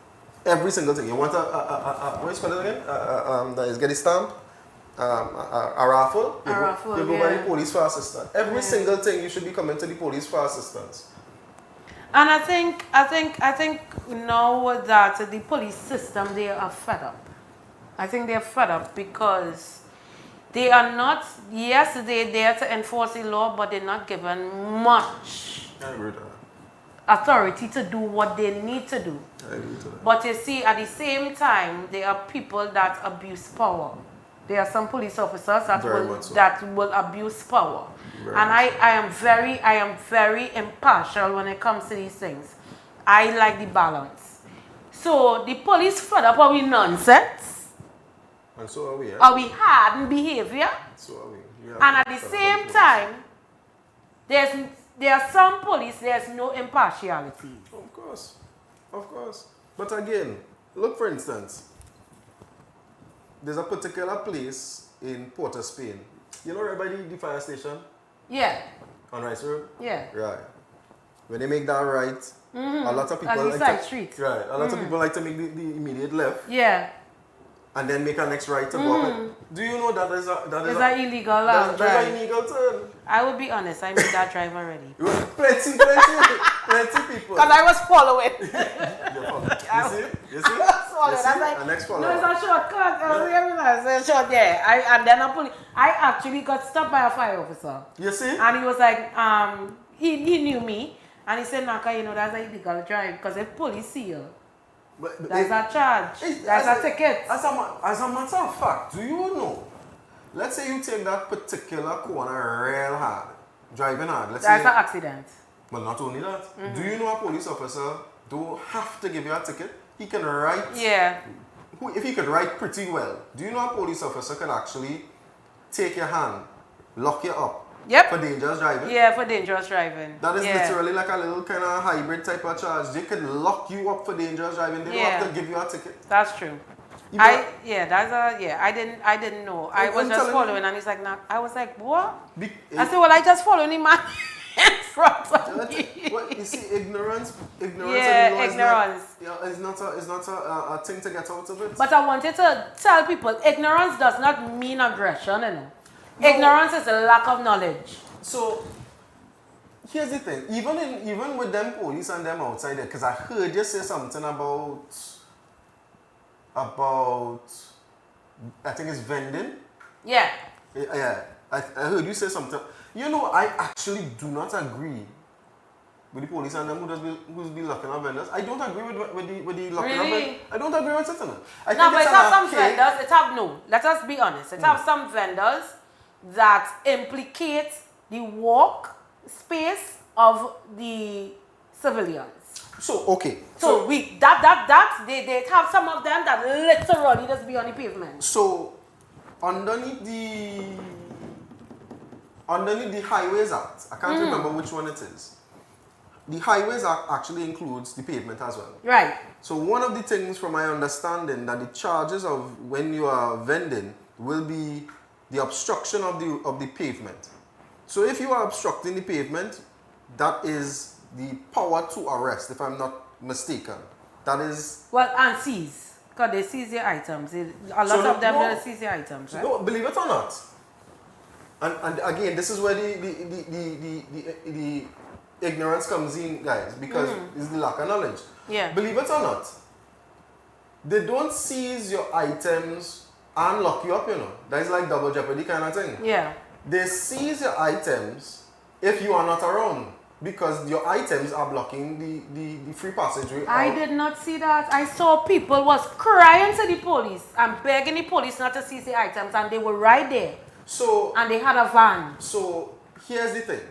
Every single thing. You want what is it called again? That is get a stamp? A raffle? A raffle, You go by yeah. the police for assistance. Every single thing you should be coming to the police for assistance. And I think now that the police system, they are fed up. I think they're fed up because they are not, yes, they're there to enforce the law, but they're not given much I agree with that. authority to do what they need to do. I agree with that. But you see, at the same time, there are people that abuse power. There are some police officers that Very will much so. abuse power. Very And much I am very impartial when it comes to these things. I like the balance. So the police fed up with nonsense, And so are we, eh? or we hardened behavior, So are we. and at the same time, there are some police, there's no impartiality. Of course. Of course. But again, look for instance, there's a particular place in Port of Spain. You know right by the fire station Yeah, on Rice Road? yeah. Right. When they make that right, a lot of people On the like side to, street. Right. A lot of people like to make the immediate left Yeah, and then make a next right to go up it. Do you know that is a it's an illegal that's drive. an illegal turn? I will be honest, I made that drive already. Plenty people. Because I was following. You see? You see? I was following. You see? I was like, A next follow. no, it's a shortcut. It's a short there. And then I actually got stopped by a fire officer. You see? And he was like, he knew me. And he said, Naka, you know, that's an illegal drive. Because if police see you, But that's a charge. That's a ticket. As a matter of fact, do you know? Let's say you take that particular corner real hard, driving hard. Let's That's say, an accident. But not only that, do you know a police officer don't have to give you a ticket? He can write. Yeah. If he could write pretty well, do you know a police officer can actually take your hand, lock you up Yep. for dangerous driving? Yeah, for dangerous driving. That is Yeah. literally like a little kind of hybrid type of charge. They could lock you up for dangerous driving. They don't Yeah. have to give you a ticket. That's true. You I didn't know. I I'm was just telling following, you. and he's like, nah. I was like, what? Be- I said, well, I just followed him man in front of me. Well, you see, ignorance Yeah, of the law ignorance. is not a thing to get out of it. But I wanted to tell people, ignorance does not mean aggression, you know. Ignorance is a lack of knowledge. So here's the thing. Even with them police and them outside there, because I heard you say something about I think it's vending. Yeah. Yeah, I heard you say something. You know, I actually do not agree with the police and them who's be locking up vendors. I don't agree with the locking up Really? vendors. I don't agree with it. I No, think but it's it have some archaic- vendors, let us be honest, it have some vendors that implicate the walk space of the civilians. So, okay. So they have some of them that literally just be on the pavement. So, underneath the Highways Act, I can't remember which one it is. The Highways Act actually includes the pavement as well. Right. So one of the things from my understanding that the charges of when you are vending will be the obstruction of the pavement. So if you are obstructing the pavement, that is the power to arrest, if I'm not mistaken. That is... Well, and seize. Because they seize the items. A lot of them don't seize the items, right? No, believe it or not. And again, this is where the ignorance comes in, guys, because it's the lack of knowledge. Yeah. Believe it or not, they don't seize your items and lock you up, you know. That is like double jeopardy kind of thing. Yeah. They seize your items if you are not around, because your items are blocking the free passageway. I did not see that. I saw people was crying to the police and begging the police not to seize the items, and they were right there. So... And they had a van. So, here's the thing.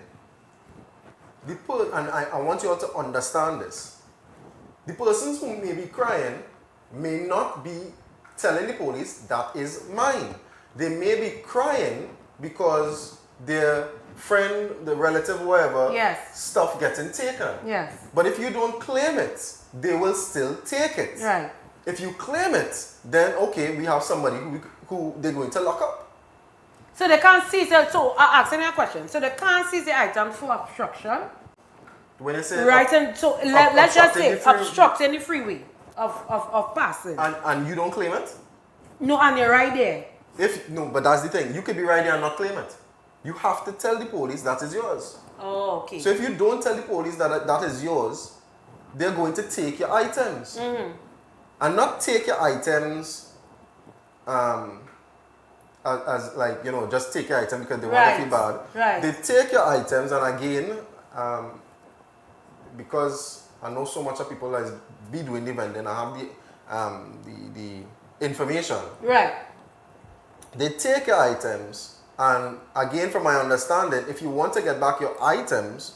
And I want you all to understand this. The persons who may be crying may not be telling the police that is mine. They may be crying because their friend, the relative, whatever, stuff getting taken. Yes. But if you don't claim it, they will still take it. Right. If you claim it, then okay, we have somebody who they're going to lock up. So they can't seize it. So asking you a question. So they can't seize the items for obstruction. When you say right, and so let's just say obstructing the freeway of passing. And you don't claim it? No, and you're right there. But that's the thing. You could be right there and not claim it. You have to tell the police that is yours. Oh, okay. So if you don't tell the police that is yours, they're going to take your items. And not take your items as like, you know, just take your item because they want to feel bad. Right. They take your items, and again, because I know so much of people that be doing the vending, I have the information. Right. They take your items, and again, from my understanding, if you want to get back your items,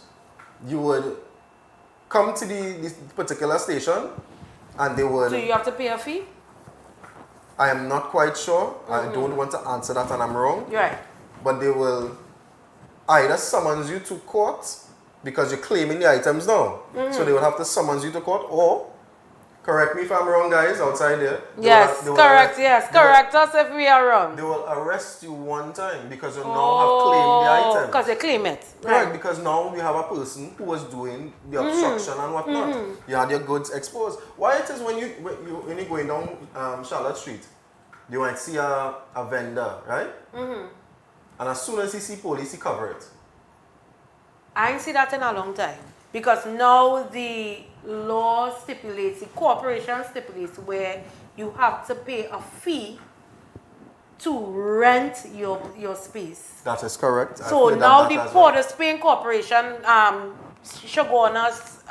you would come to this particular station, and they would... So you have to pay a fee? I am not quite sure. I don't want to answer that and I'm wrong. Right. But they will either summons you to court because you're claiming the items now. So they will have to summons you to court, or, correct me if I'm wrong, guys, outside there. Yes, correct, correct us if we are wrong. They will arrest you one time because you now have claimed the items. Because they claim it. Right, because now we have a person who was doing the obstruction and whatnot. You had your goods exposed. Why it is when you're going down Charlotte Street, you might see a vendor, right? And as soon as he see police, he cover it. I ain't see that in a long time. Because now the law stipulates, the corporation stipulates where you have to pay a fee to rent your space. That is correct. So now the Port of Spain Corporation, Shogunas,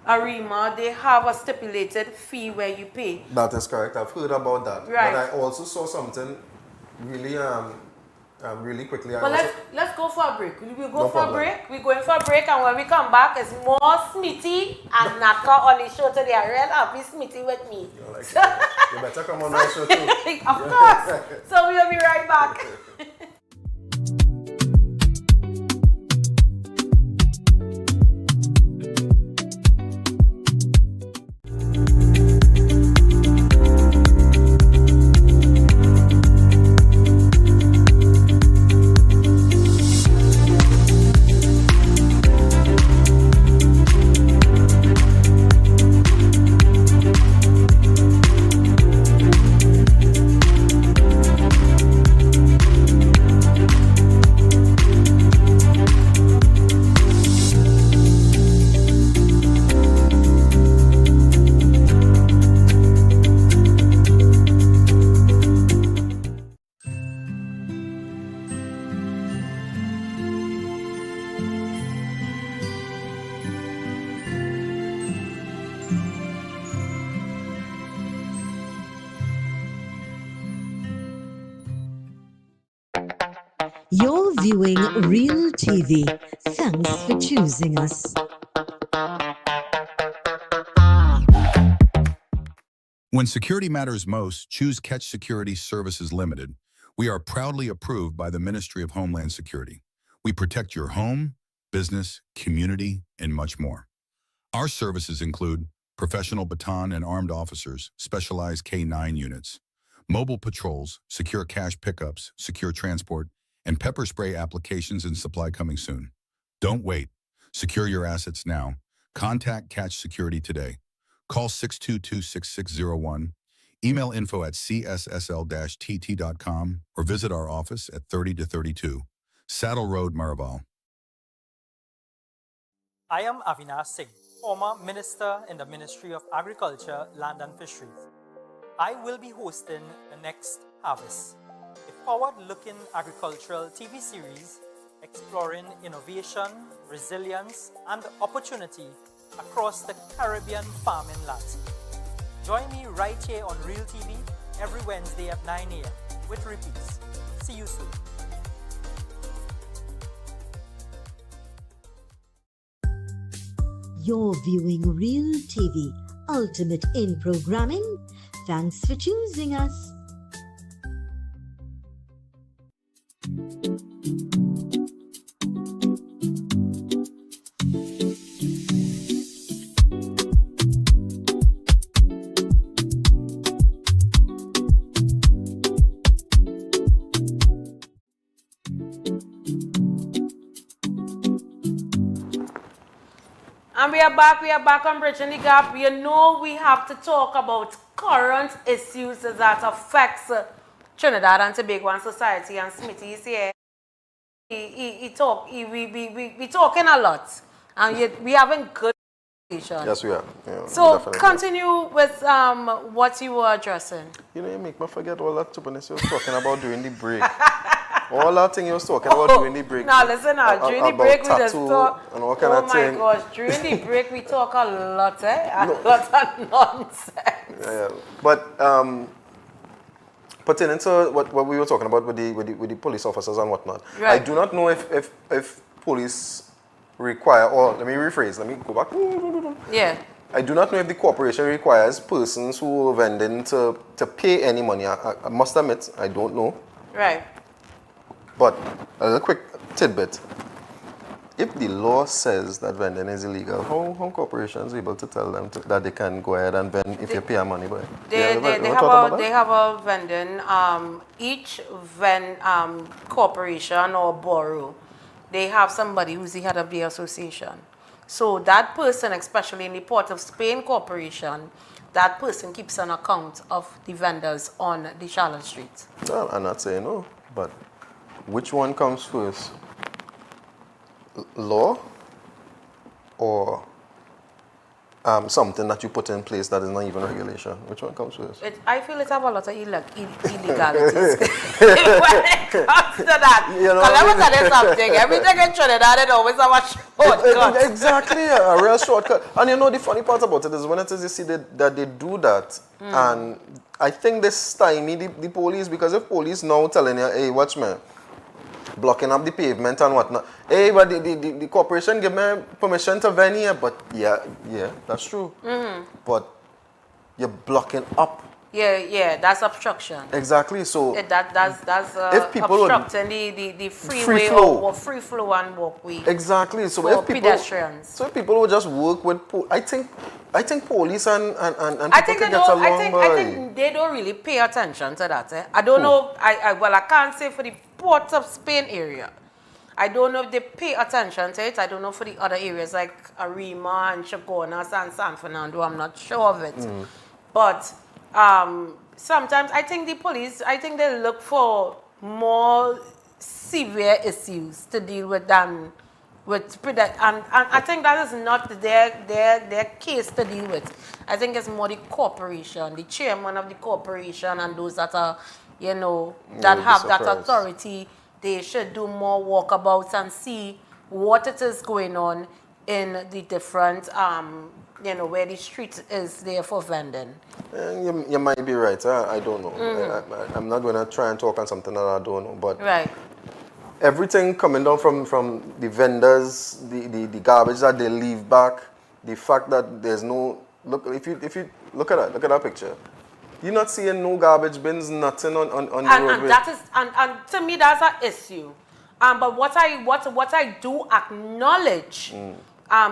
Arima, they have a stipulated fee where you pay. That is correct. I've heard about that. Right. But I also saw something really really quickly. But let's go for a break. We'll go for a break. We're going for a break, and when we come back, it's more Smitty and Naka on the show today. I real happy Smitty with me. You better come on my show too. Of course. So we'll be right back. You're viewing Real TV. Thanks for choosing us. When security matters most, choose Catch Security Services Limited. We are proudly approved by the Ministry of Homeland Security. We protect your home, business, community, and much more. Our services include professional baton and armed officers, specialized K-9 units, mobile patrols, secure cash pickups, secure transport, and pepper spray applications and supply coming soon. Don't wait. Secure your assets now. Contact Catch Security today. Call 622-6601, email info@cssl-tt.com, or visit our office at 30-32, Saddle Road, Maraval. I am Avinash Singh, former Minister in the Ministry of Agriculture, Land and Fisheries. I will be hosting the next Harvest, a forward-looking agricultural TV series exploring innovation, resilience, and opportunity across the Caribbean farming landscape. Join me right here on Real TV every Wednesday at 9 a.m. with repeats. See you soon. You're viewing Real TV, ultimate in programming. Thanks for choosing us. And we are back on Bridging the Gap. You know we have to talk about current issues that affects Trinidad and Tobago and society, and Smithy is here. We talking a lot, and yet we having good conversation. Yes, we are. Yeah, so definitely. continue with what you were addressing. You know, you make me forget all that stupidness you was talking about during the break. All that thing you was talking about during the break. Now listen during the break we just talk. And all kind of thing. Oh my gosh, during the break we talk a lot, A lot of nonsense. Yeah. But pertaining to what we were talking about with the police officers and whatnot, right. I do not know if police require, or let me rephrase, let me go back. Yeah. I do not know if the corporation requires persons who are vending to pay any money. I must admit, I don't know. Right. But a little quick tidbit. If the law says that vending is illegal, how corporations able to tell them that they can go ahead and vend if you pay money? But they have a vending. Each corporation or borough, they have somebody who's the head of the association. So that person, especially in the Port of Spain Corporation, that person keeps an account of the vendors on the Charlotte Street. Well, I'm not saying no, but which one comes first? Law or something that you put in place that is not even regulation? Which one comes first? I feel it have a lot of illegalities when it comes to that. You know, let me tell you something. Everything in Trinidad, it always have a shortcut. Exactly, a real shortcut. And you know, the funny part about it is when it is you see that they do that, and I think they stymie the police, because if police now telling you, hey, watch me, blocking up the pavement and whatnot. Hey, but the corporation give me permission to vend here, but yeah, that's true. But you're blocking up. Yeah, that's obstruction. Exactly. So that's if people obstructing the freeway or free flow and walkway. Exactly. So for if people, pedestrians. So if people would just work with, I think police and people I think can get along. I think they don't really pay attention to that. I don't know. I can't say for the Port of Spain area. I don't know if they pay attention to it. I don't know for the other areas like Arima and Chagonas and San Fernando. I'm not sure of it. But sometimes I think the police, they look for more severe issues to deal with than with and I think that is not their case to deal with. I think it's more the corporation, the chairman of the corporation, and those that are, that have that authority. They should do more walkabouts and see what it is going on in the different, where the street is there for vending. You might be right. I don't know. I'm not going to try and talk on something that I don't know. But right. Everything coming down from the vendors, the garbage that they leave back, the fact that there's no look. If you look at that picture, You're not seeing no garbage bins, nothing on the roadway. And that is, and to me, that's an issue. But what I do acknowledge,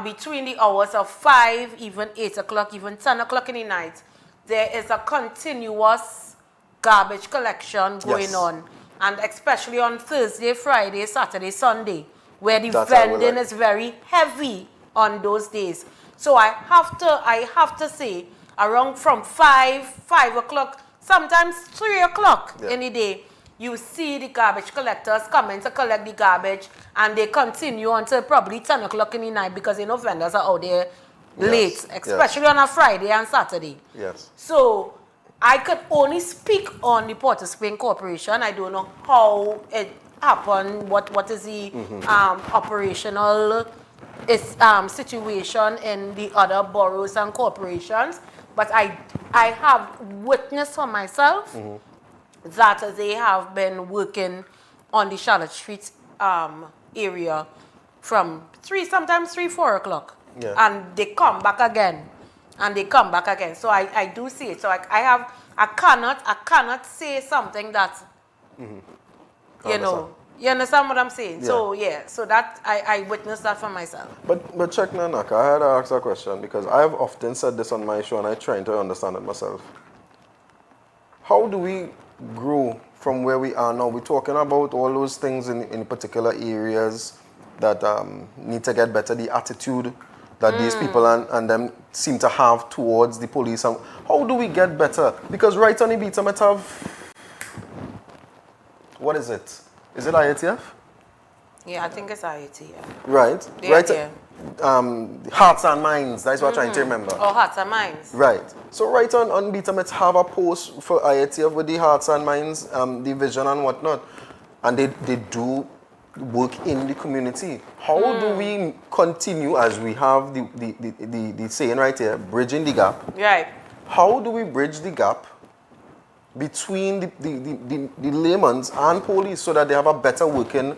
between the hours of 5, even 8 o'clock, even 10 o'clock in the night, there is a continuous garbage collection going on. And especially on Thursday, Friday, Saturday, Sunday, where the vending is very heavy on those days. So I have to say, around from 5 o'clock, sometimes 3 o'clock in the day, you see the garbage collectors coming to collect the garbage, and they continue until probably 10 o'clock in the night because, you know, vendors are out there late, especially on a Friday and Saturday. Yes. So I could only speak on the Port of Spain Corporation. I don't know how it happened, what is the operational situation in the other boroughs and corporations, but I have witnessed for myself that they have been working on the Charlotte Street area from 3, 4 o'clock. Yeah. And they come back again. So I do see it. So I cannot say something that, you know, you understand what I'm saying? Yeah. So that I witnessed that for myself. But check Nanaka, I had to ask a question because I have often said this on my show and I'm trying to understand it myself. How do we grow from where we are now? We're talking about all those things in particular areas that need to get better, the attitude that these people and them seem to have towards the police. And how do we get better? Because right on the beat, I might have, what is it? Is it IATF? Yeah, I think it's IATF. Right. Yeah, right. Yeah. Hearts and Minds. That's what I'm trying to remember. Oh, Hearts and Minds. Right. So right on beat, I might have a post for IATF with the Hearts and Minds division and whatnot. And they do work in the community. How do we continue, as we have the saying right here, bridging the gap? Right. How do we bridge the gap between the laymen and police so that they have a better working,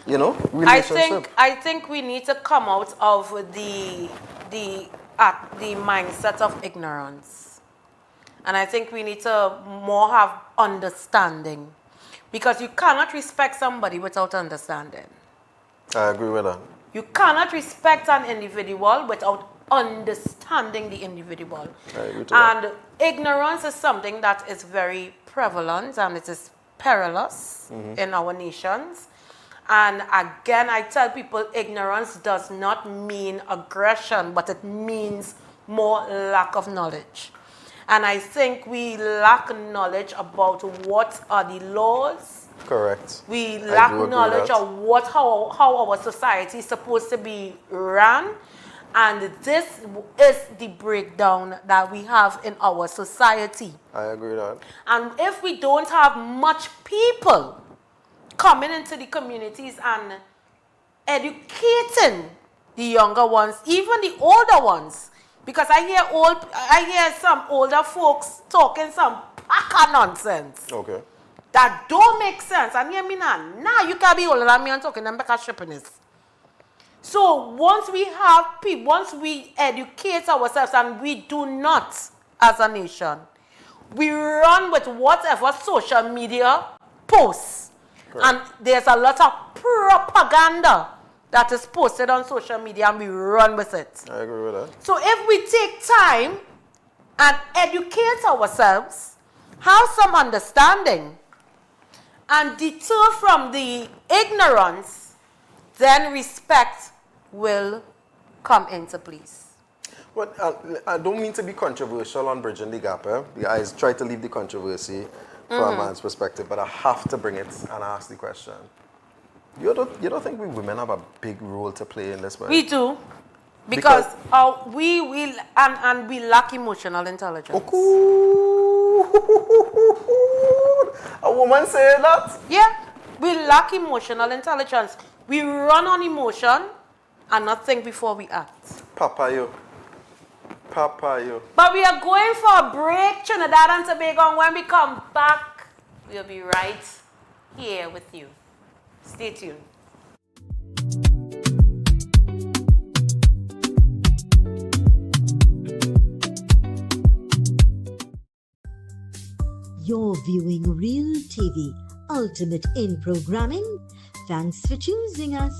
you know, relationship? I think we need to come out of the mindset of ignorance, and I think we need to more have understanding. Because you cannot respect somebody without understanding. I agree with that. You cannot respect an individual without understanding the individual. I agree to that. And ignorance is something that is very prevalent and it is perilous in our nations. And again, I tell people ignorance does not mean aggression, but it means more lack of knowledge. And I think we lack knowledge about what are the laws. Correct. We lack knowledge of how our society is supposed to be run. And this is the breakdown that we have in our society. I agree with that. And if we don't have much people coming into the communities and educating the younger ones, even the older ones, because I hear some older folks talking some pack of nonsense. Okay. That don't make sense. And hear me now. Nah, you can't be older than me and talking them pack of shippiness. So once we have people, once we educate ourselves, and we do not as a nation, we run with whatever social media posts. Correct. And there's a lot of propaganda that is posted on social media, and we run with it. I agree with that. So if we take time and educate ourselves, have some understanding, and deter from the ignorance, then respect will come into place. But I don't mean to be controversial on bridging the gap. I try to leave the controversy from a man's perspective, but I have to bring it and ask the question. You don't think we women have a big role to play in this way? We do. Because we lack emotional intelligence. A woman say that? Yeah. We lack emotional intelligence. We run on emotion and not think before we act. Papa, you. But we are going for a break, Trinidad and Tobago, and when we come back, we'll be right here with you. Stay tuned. You're viewing Real TV, ultimate in programming. Thanks for choosing us.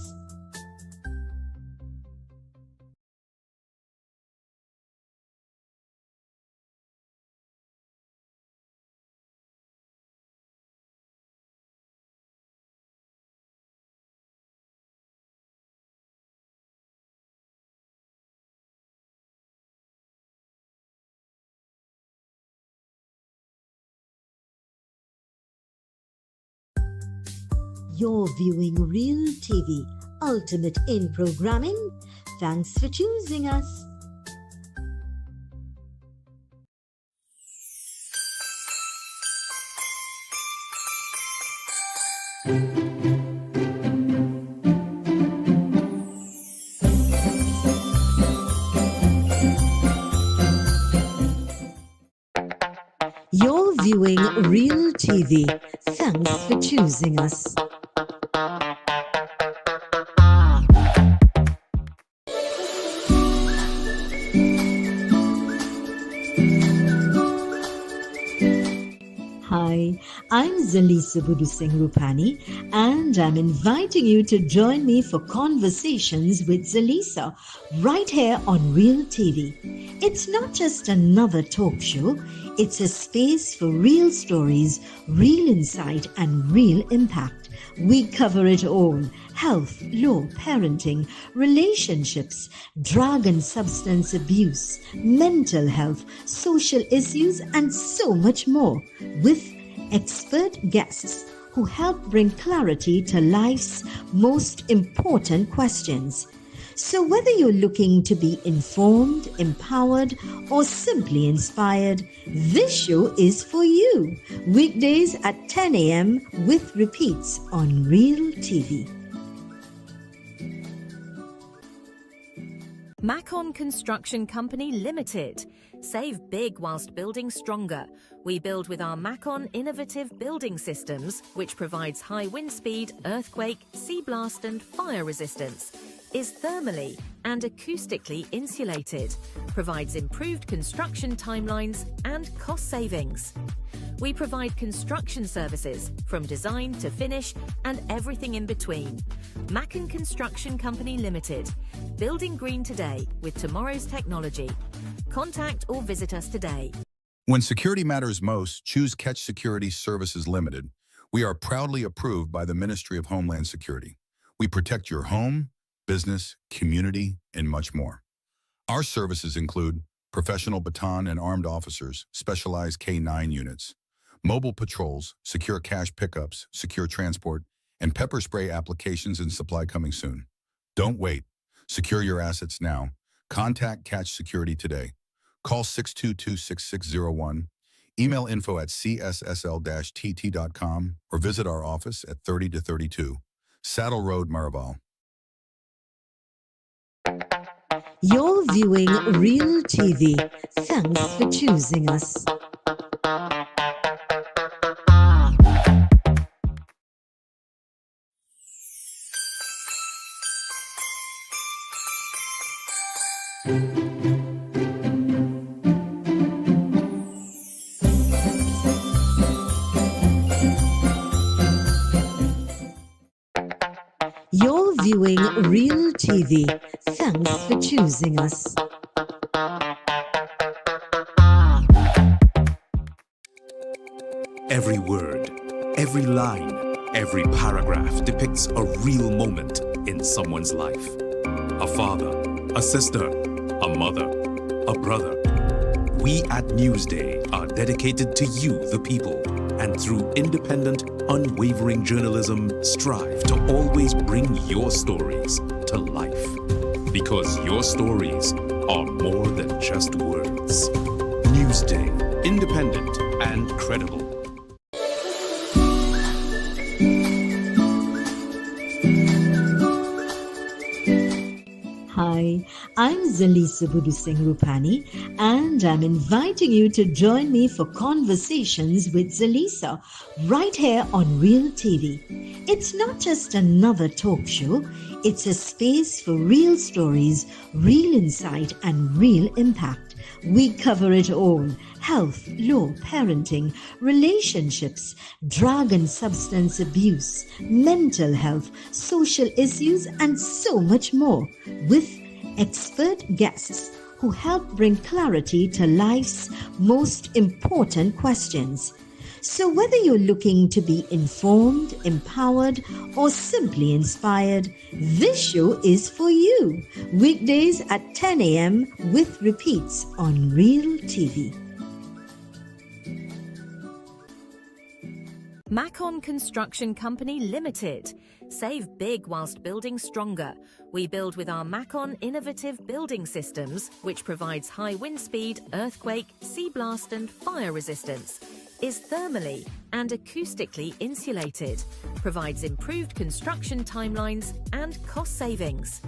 You're viewing Real TV, ultimate in programming. Thanks for choosing us. You're viewing Real TV. Thanks for choosing us. Hi, I'm Zalisa Budu Singh Rupani, and I'm inviting you to join me for Conversations with Zalisa right here on Real TV. It's not just another talk show, it's a space for real stories, real insight, and real impact. We cover it all: health, law, parenting, relationships, drug and substance abuse, mental health, social issues, and so much more, with expert guests who help bring clarity to life's most important questions. So whether you're looking to be informed, empowered, or simply inspired, this show is for you. Weekdays at 10 a.m. with repeats on Real TV. Macon Construction Company Limited. Save big whilst building stronger. We build with our Macon innovative building systems, which provides high wind speed, earthquake, sea blast and fire resistance, is thermally and acoustically insulated, provides improved construction timelines and cost savings. We provide construction services from design to finish and everything in between. Macon Construction Company Limited. Building green today with tomorrow's technology. Contact or visit us today. When security matters most, choose Catch Security Services Limited. We are proudly approved by the Ministry of Homeland Security. We protect your home, business, community, and much more. Our services include professional baton and armed officers, specialized K-9 units, mobile patrols, secure cash pickups, secure transport, and pepper spray applications and supply coming soon. Don't wait. Secure your assets now. Contact Catch Security today. Call 622-6601, email info@cssl-tt.com, or visit our office at 30-32 Saddle Road, Maraval. You're viewing Real TV. Thanks for choosing us. You're viewing Real TV. Thanks for choosing us. Every word, every line, every paragraph depicts a real moment in someone's life. A father, a sister, a mother, a brother. We at Newsday are dedicated to you, the people, and through independent, unwavering journalism, strive to always bring your stories to life. Because your stories are more than just words. Newsday, independent and credible. Hi, I'm Zalisa Budu Singh Rupani, and I'm inviting you to join me for Conversations with Zalisa right here on Real TV. It's not just another talk show, it's a space for real stories, real insight, and real impact. We cover it all: health, law, parenting, relationships, drug and substance abuse, mental health, social issues, and so much more, with expert guests who help bring clarity to life's most important questions. So whether you're looking to be informed, empowered, or simply inspired, this show is for you. Weekdays at 10 a.m. with repeats on Real TV. Macon Construction Company Limited. Save big whilst building stronger. We build with our Macon innovative building systems, which provides high wind speed, earthquake, sea blast and fire resistance, is thermally and acoustically insulated, provides improved construction timelines and cost savings.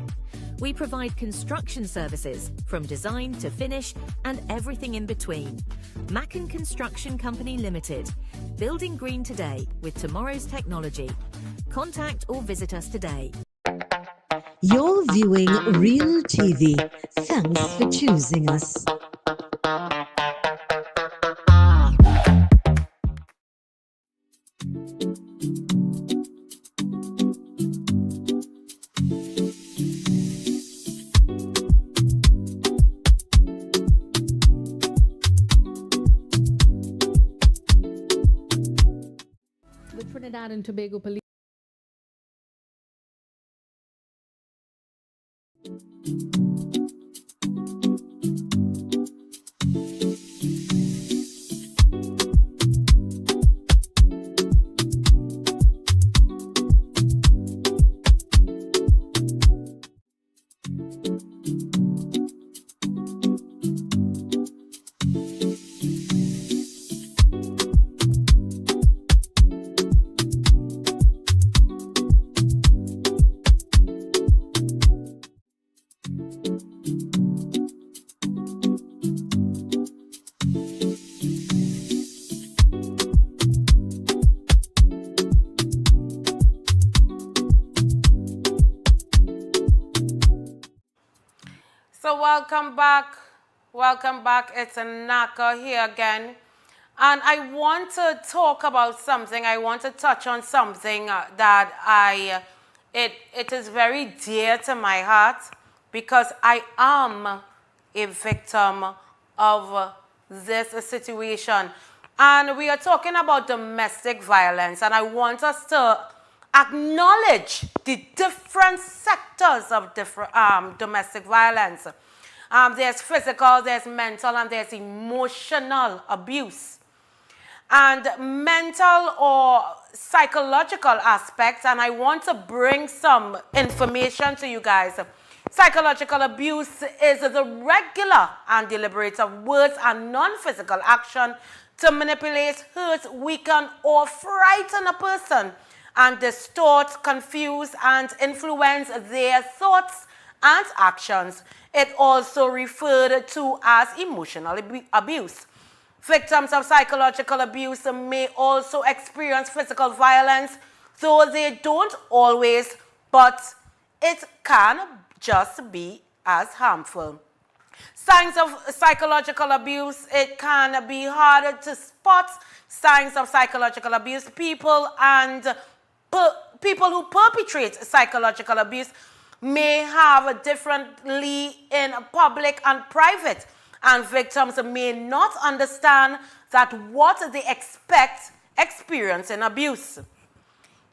We provide construction services from design to finish and everything in between. Macon Construction Company Limited. Building green today with tomorrow's technology. Contact or visit us today. You're viewing Real TV. Thanks for choosing us. The Trinidad and Tobago Police. So welcome back. Welcome back. It's Naka here again. And I want to talk about something. I want to touch on something that it is very dear to my heart because I am a victim of this situation. And we are talking about domestic violence. And I want us to acknowledge the different sectors of domestic violence. There's physical, there's mental, and there's emotional abuse. And mental or psychological aspects, and I want to bring some information to you guys. Psychological abuse is the regular and deliberate of words and non-physical action to manipulate, hurt, weaken, or frighten a person and distort, confuse, and influence their thoughts and actions. It also referred to as emotional abuse. Victims of psychological abuse may also experience physical violence, though they don't always, but it can just be as harmful. Signs of psychological abuse, it can be harder to spot signs of psychological abuse. People who perpetrate psychological abuse may have differently in public and private, and victims may not understand that what they experience in abuse.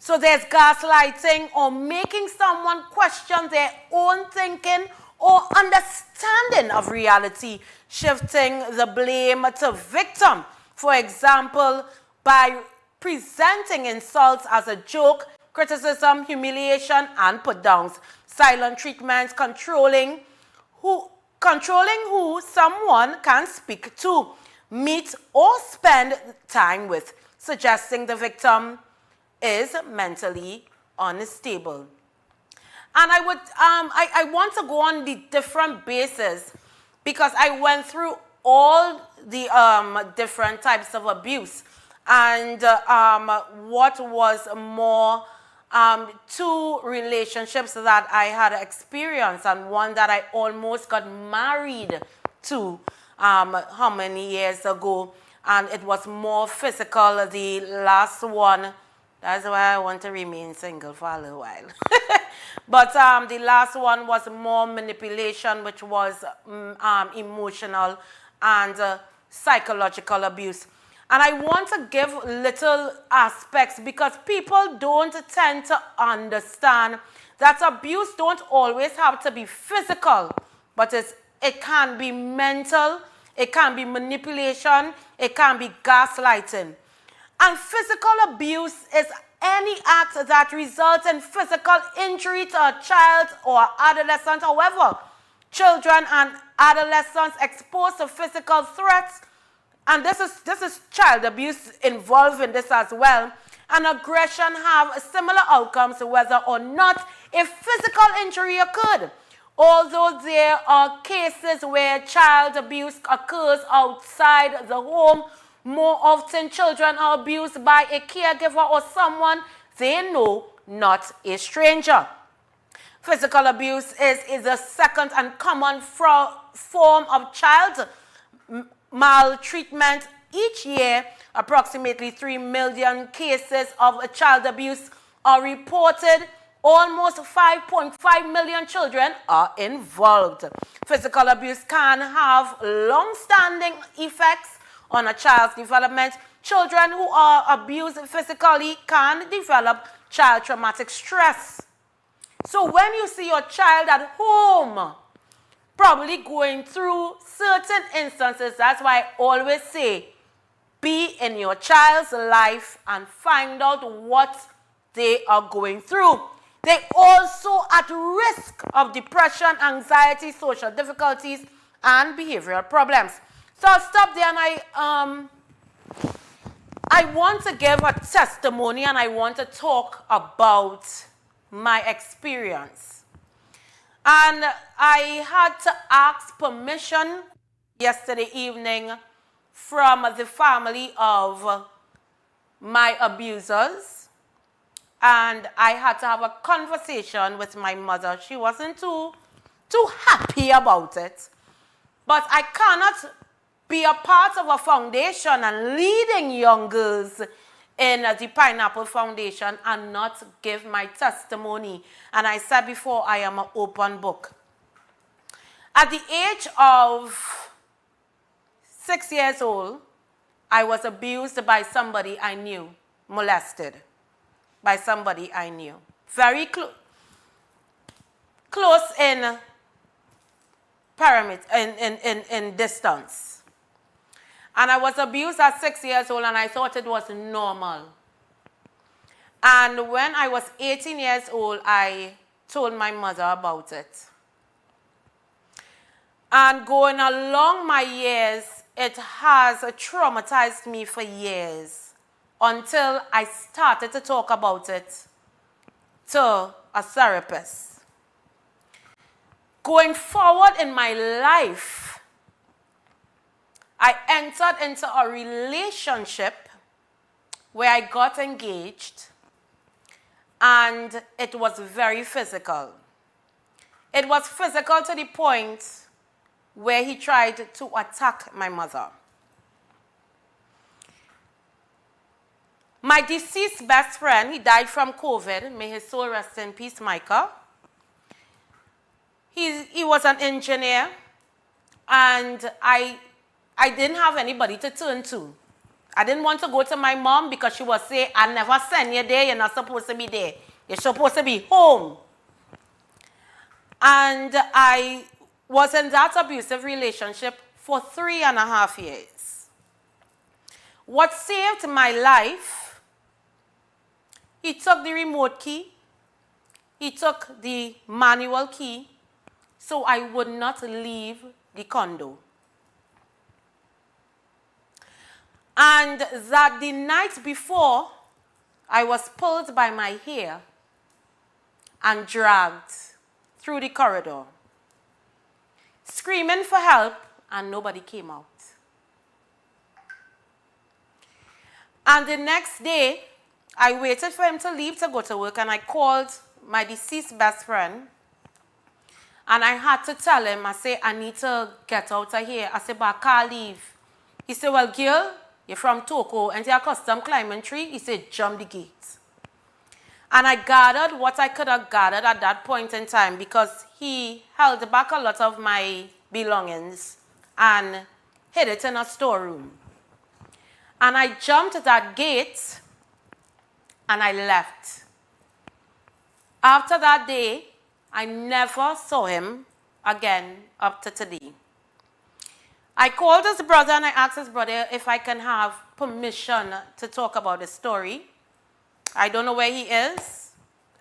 So there's gaslighting or making someone question their own thinking or understanding of reality, shifting the blame to victim. For example, by presenting insults as a joke, criticism, humiliation, and put-downs, silent treatments, controlling who someone can speak to, meet, or spend time with, suggesting the victim is mentally unstable. And I want to go on the different bases because I went through all the different types of abuse, and what was more two relationships that I had experienced and one that I almost got married to. how many years ago, and it was more physical. The last one, that's why I want to remain single for a little while. But the last one was more manipulation, which was emotional and psychological abuse. And I want to give little aspects because people don't tend to understand that abuse don't always have to be physical, but it can be mental, it can be manipulation, it can be gaslighting. And physical abuse is any act that results in physical injury to a child or adolescent. However, children and adolescents exposed to physical threats, and this is child abuse involved in this as well, and aggression have similar outcomes whether or not a physical injury occurred. Although there are cases where child abuse occurs outside the home, more often children are abused by a caregiver or someone they know, not a stranger. Physical abuse is a second and common form of child maltreatment. Each year, approximately 3 million cases of child abuse are reported. Almost 5.5 million children are involved. Physical abuse can have long-standing effects on a child's development. Children who are abused physically can develop child traumatic stress. So when you see your child at home probably going through certain instances, that's why I always say, be in your child's life and find out what they are going through. They also at risk of depression, anxiety, social difficulties, and behavioral problems. So I'll stop there, and I want to give a testimony, and I want to talk about my experience. And I had to ask permission yesterday evening from the family of my abusers, and I had to have a conversation with my mother. She wasn't too happy about it, but I cannot be a part of a foundation and leading young girls in the Pineapple Foundation and not give my testimony. And I said before, I am an open book. At the age of 6 years old, I was abused by somebody I knew, molested by somebody I knew. Very close in parameter, in distance. And I was abused at 6 years old, and I thought it was normal. And when I was 18 years old, I told my mother about it. And going along my years, it has traumatized me for years until I started to talk about it to a therapist. Going forward in my life, I entered into a relationship where I got engaged, and it was very physical. It was physical to the point where he tried to attack my mother. My deceased best friend, he died from COVID, may his soul rest in peace, Micah. He was an engineer, and I didn't have anybody to turn to. I didn't want to go to my mom because she would say, I never send you there, you're not supposed to be there. You're supposed to be home. And I was in that abusive relationship for 3.5 years. What saved my life, he took the remote key, he took the manual key, so I would not leave the condo. And that the night before, I was pulled by my hair and dragged through the corridor, screaming for help, and nobody came out. And the next day, I waited for him to leave to go to work, and I called my deceased best friend, And I had to tell him, I say, I need to get out of here. I said, but I can't leave. He said, well, girl, you're from Toko, and you're accustomed climbing tree. He said, jump the gate. And I gathered what I could have gathered at that point in time because he held back a lot of my belongings and hid it in a storeroom. And I jumped at that gate and I left. After that day, I never saw him again up to today. I called his brother and I asked his brother if I can have permission to talk about the story. I don't know where he is,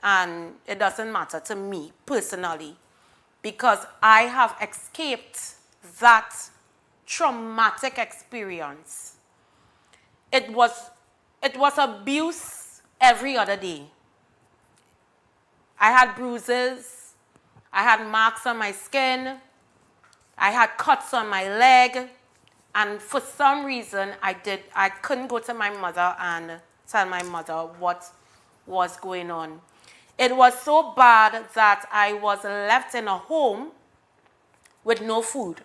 and it doesn't matter to me personally because I have escaped that traumatic experience. It was abuse every other day. I had bruises, I had marks on my skin, I had cuts on my leg, and for some reason I couldn't go to my mother and tell my mother what was going on. It was so bad that I was left in a home with no food.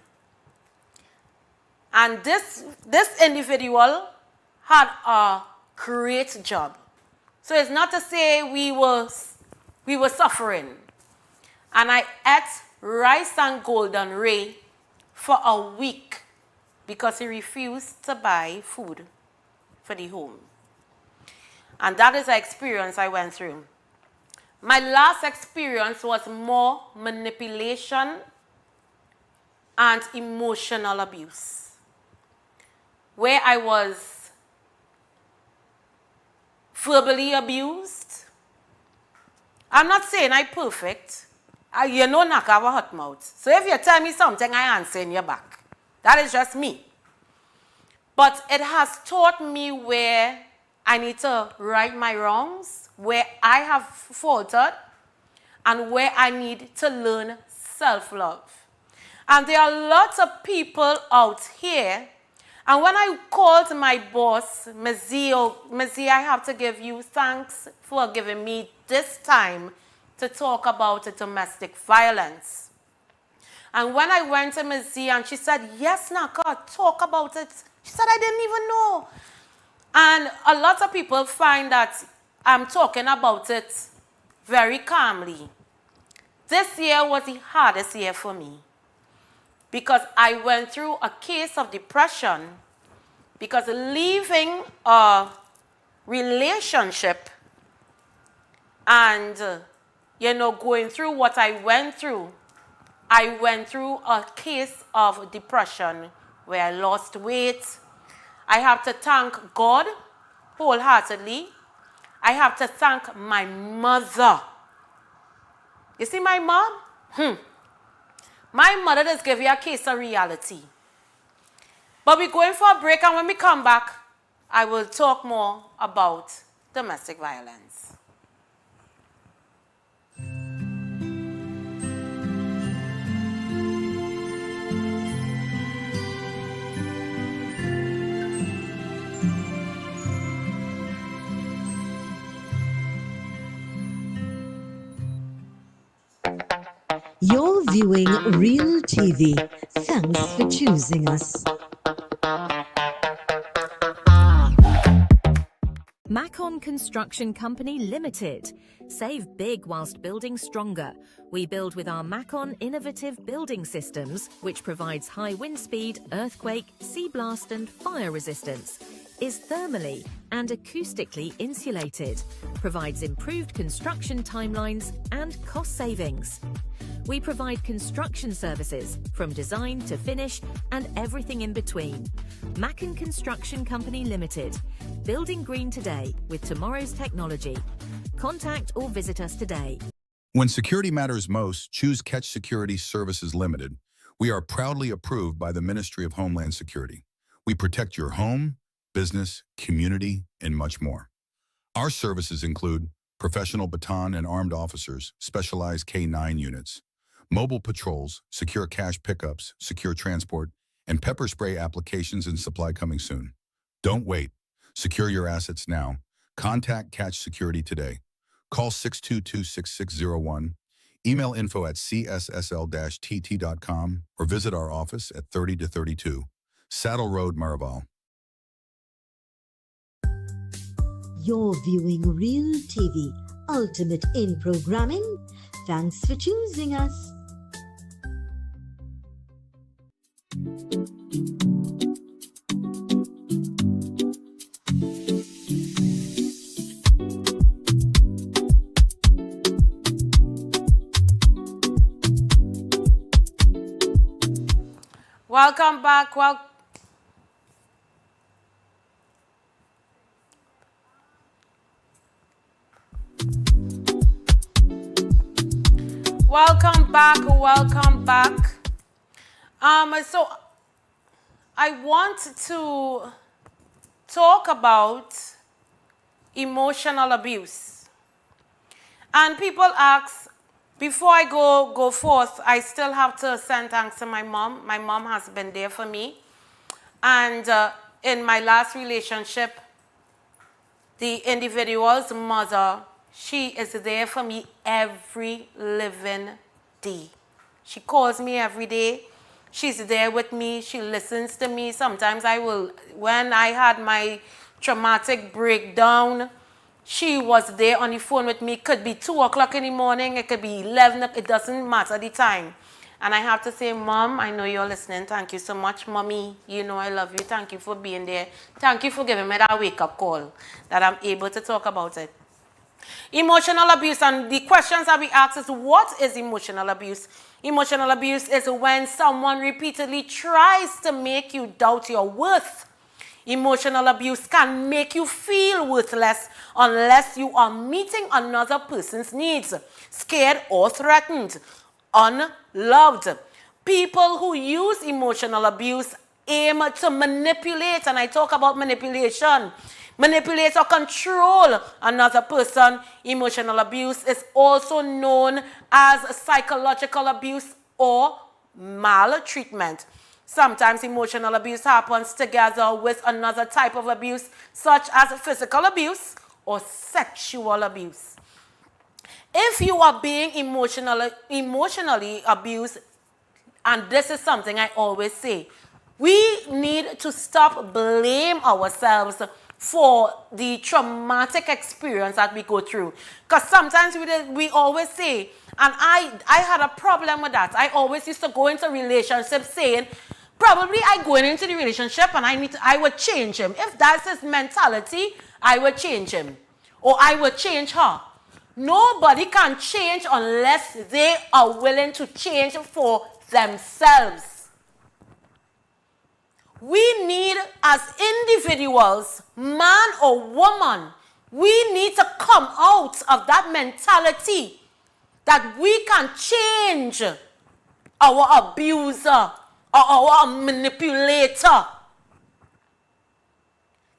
And this individual had a great job. So it's not to say we were suffering. And I ate rice and golden ray for a week because he refused to buy food for the home. And that is the experience I went through. My last experience was more manipulation and emotional abuse, where I was verbally abused. I'm not saying I'm perfect. You know, I have a hot mouth. So if you tell me something, I answer in your back. That is just me. But it has taught me where I need to right my wrongs, where I have faltered, and where I need to learn self-love. And there are lots of people out here, and when I called my boss, Mazzie, I have to give you thanks for giving me this time to talk about domestic violence. And when I went to Mazzie and she said, yes, Naka, talk about it. She said, I didn't even know. And a lot of people find that I'm talking about it very calmly. This year was the hardest year for me because I went through a case of depression because leaving a relationship and, going through what I went through a case of depression where I lost weight. I have to thank God wholeheartedly. I have to thank my mother. You see my mom? My mother just gave you a case of reality. But we're going for a break, and when we come back, I will talk more about domestic violence. You're viewing Real TV. Thanks for choosing us. Macon Construction Company Limited. Save big whilst building stronger. We build with our Macon innovative building systems, which provides high wind speed, earthquake, sea blast and fire resistance. Is thermally and acoustically insulated. Provides improved construction timelines and cost savings. We provide construction services from design to finish and everything in between. Macon Construction Company Limited. Building green today with tomorrow's technology. Contact or visit us today. When security matters most, choose Catch Security Services Limited. We are proudly approved by the Ministry of Homeland Security. We protect your home, business, community, and much more. Our services include professional baton and armed officers, specialized K-9 units, mobile patrols, secure cash pickups, secure transport, and pepper spray applications and supply coming soon. Don't wait. Secure your assets now. Contact Catch Security today. Call 622-6601. Email info@cssl-tt.com or visit our office at 30 to 32 Saddle Road, Maraval. You're viewing Real TV, ultimate in programming. Thanks for choosing us. Welcome back. Welcome back. So I want to talk about emotional abuse. And people ask, before I go forth, I still have to send thanks to my mom. My mom has been there for me. And in my last relationship, the individual's mother, she is there for me every living day. She calls me every day. She's there with me. She listens to me. Sometimes when I had my traumatic breakdown, she was there on the phone with me. It could be 2 o'clock in the morning. It could be 11. It doesn't matter the time. And I have to say, Mom, I know you're listening. Thank you so much, Mommy. You know I love you. Thank you for being there. Thank you for giving me that wake-up call that I'm able to talk about it. Emotional abuse, and the questions that we ask is, what is emotional abuse? Emotional abuse is when someone repeatedly tries to make you doubt your worth. Emotional abuse can make you feel worthless unless you are meeting another person's needs, scared or threatened, unloved. People who use emotional abuse aim to manipulate, and I talk about manipulate or control another person. Emotional abuse is also known as psychological abuse or maltreatment. Sometimes emotional abuse happens together with another type of abuse, such as physical abuse or sexual abuse. If you are being emotionally abused, and this is something I always say, we need to stop blaming ourselves for the traumatic experience that we go through. Because sometimes we always say, and I had a problem with that. I always used to go into relationships saying, probably I going into the relationship and I would change him. If that's his mentality, I would change him. Or I would change her. Nobody can change unless they are willing to change for themselves. We need, as individuals, man or woman, we need to come out of that mentality that we can change our abuser or our manipulator.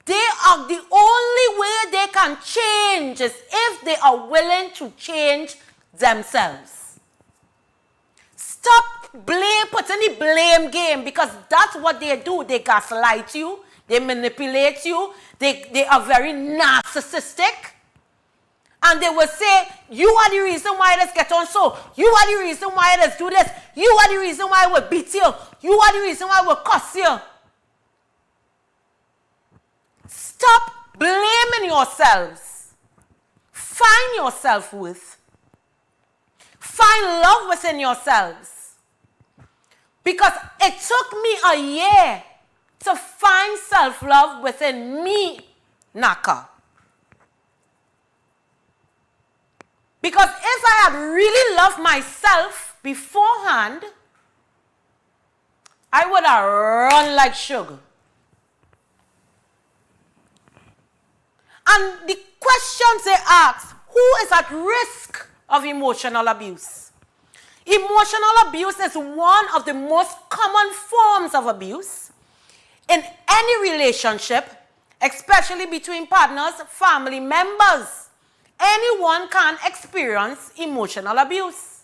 The only way they can change is if they are willing to change themselves. Stop putting the blame game, because that's what they do. They gaslight you. They manipulate you. They are very narcissistic. And they will say, you are the reason why this get on so. You are the reason why this do this. You are the reason why I will beat you. You are the reason why I will cuss you. Stop blaming yourselves. Find your self-worth. Find love within yourselves. Because it took me a year to find self-love within me, Naka. Because if I had really loved myself beforehand, I would have run like sugar. And the questions they ask, who is at risk of emotional abuse? Emotional abuse is one of the most common forms of abuse in any relationship, especially between partners, family members. Anyone can experience emotional abuse.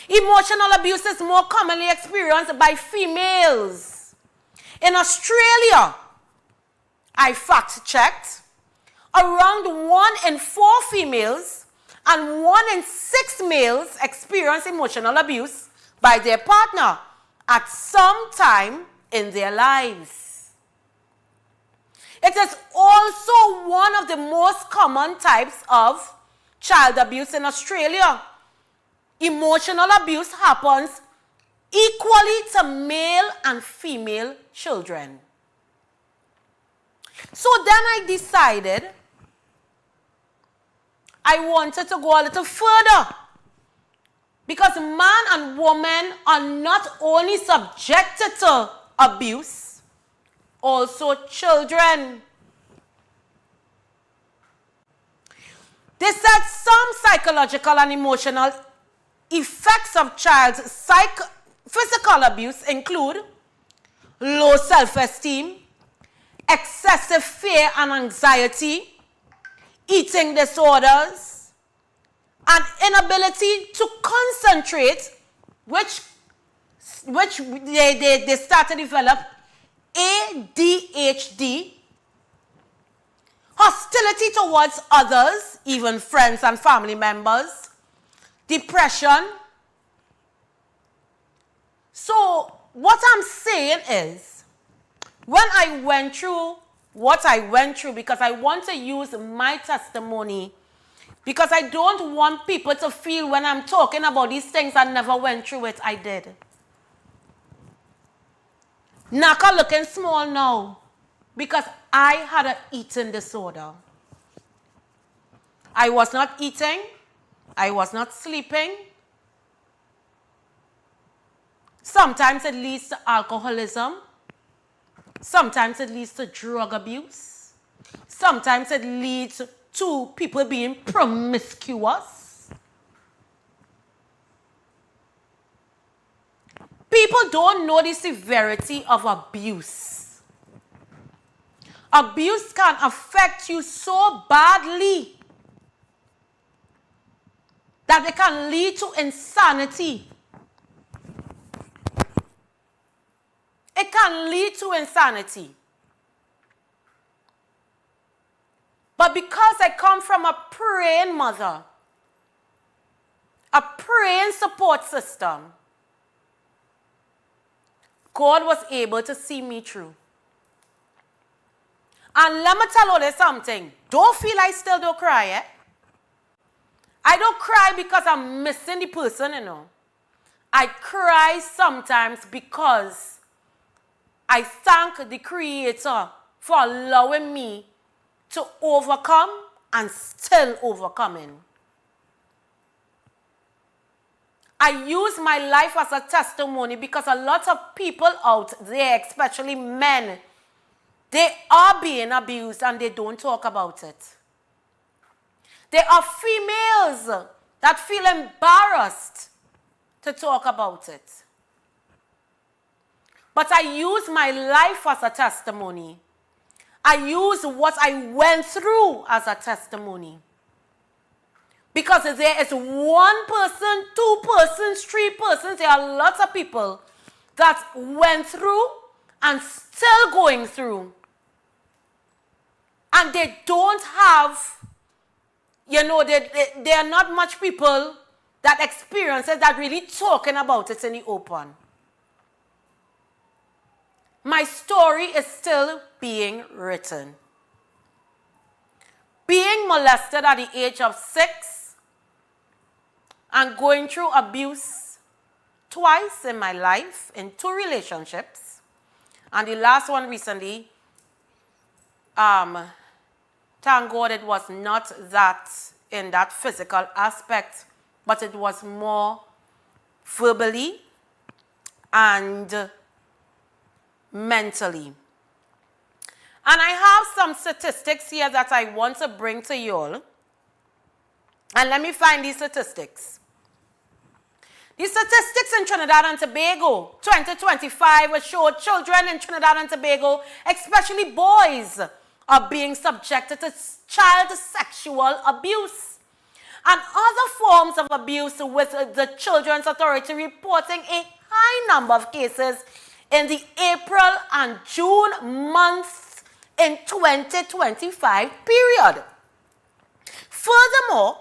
Emotional abuse is more commonly experienced by females. In Australia, I fact-checked, around 1 in 4 females and 1 in 6 males experience emotional abuse by their partner at some time in their lives. It is also one of the most common types of child abuse in Australia. Emotional abuse happens equally to male and female children. So then I decided I wanted to go a little further, because man and woman are not only subjected to abuse, also children. They said some psychological and emotional effects of child's physical abuse include low self-esteem, excessive fear and anxiety, eating disorders, and inability to concentrate, which they start to develop ADHD, hostility towards others, even friends and family members, depression. So what I'm saying is, when I went through what I went through, because I want to use my testimony, because I don't want people to feel when I'm talking about these things I never went through it. I did. Naka looking small now because I had an eating disorder. I was not eating. I was not sleeping. Sometimes it leads to alcoholism. Sometimes it leads to drug abuse. Sometimes it leads to people being promiscuous. People don't know the severity of abuse. Abuse can affect you so badly that it can lead to insanity. It can lead to insanity. But because I come from a praying mother, a praying support system, God was able to see me through. And let me tell you something. Don't feel I still don't cry, eh? I don't cry because I'm missing the person, you know. I cry sometimes because I thank the Creator for allowing me to overcome and still overcoming. I use my life as a testimony because a lot of people out there, especially men, they are being abused and they don't talk about it. There are females that feel embarrassed to talk about it. But I use my life as a testimony. I use what I went through as a testimony. Because there is 1 person, 2 persons, 3 persons, there are lots of people that went through and still going through. And they don't have, you know, there are not much people that experience it that really talking about it in the open. My story is still being written. Being molested at the age of 6 and going through abuse twice in my life in 2 relationships, and the last one recently, thank God it was not that in that physical aspect, but it was more verbally and mentally. And I have some statistics here that I want to bring to you all. And let me find these statistics. The statistics in Trinidad and Tobago 2025 will show children in Trinidad and Tobago, especially boys, are being subjected to child sexual abuse and other forms of abuse, with the Children's Authority reporting a high number of cases in the April and June months in 2025 period. Furthermore,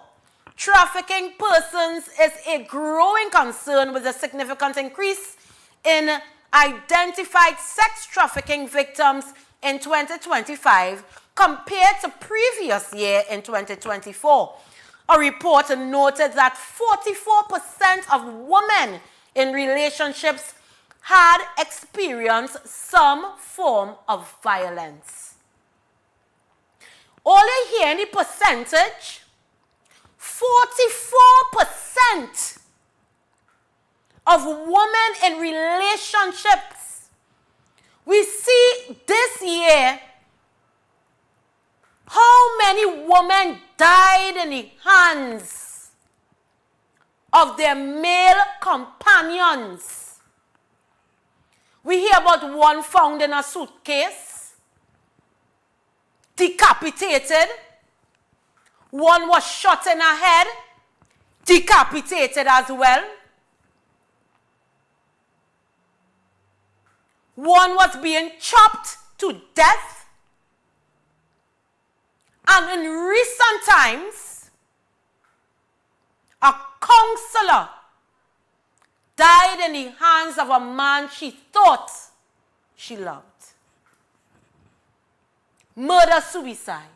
Trafficking persons is a growing concern with a significant increase in identified sex trafficking victims in 2025 compared to previous year in 2024. A report noted that 44% of women in relationships had experienced some form of violence. Only here in the percentage, 44% of women in relationships. We see this year how many women died in the hands of their male companions. We hear about one found in a suitcase, decapitated. One was shot in her head, decapitated as well. One was being chopped to death. And in recent times, a counselor died in the hands of a man she thought she loved. Murder-suicide.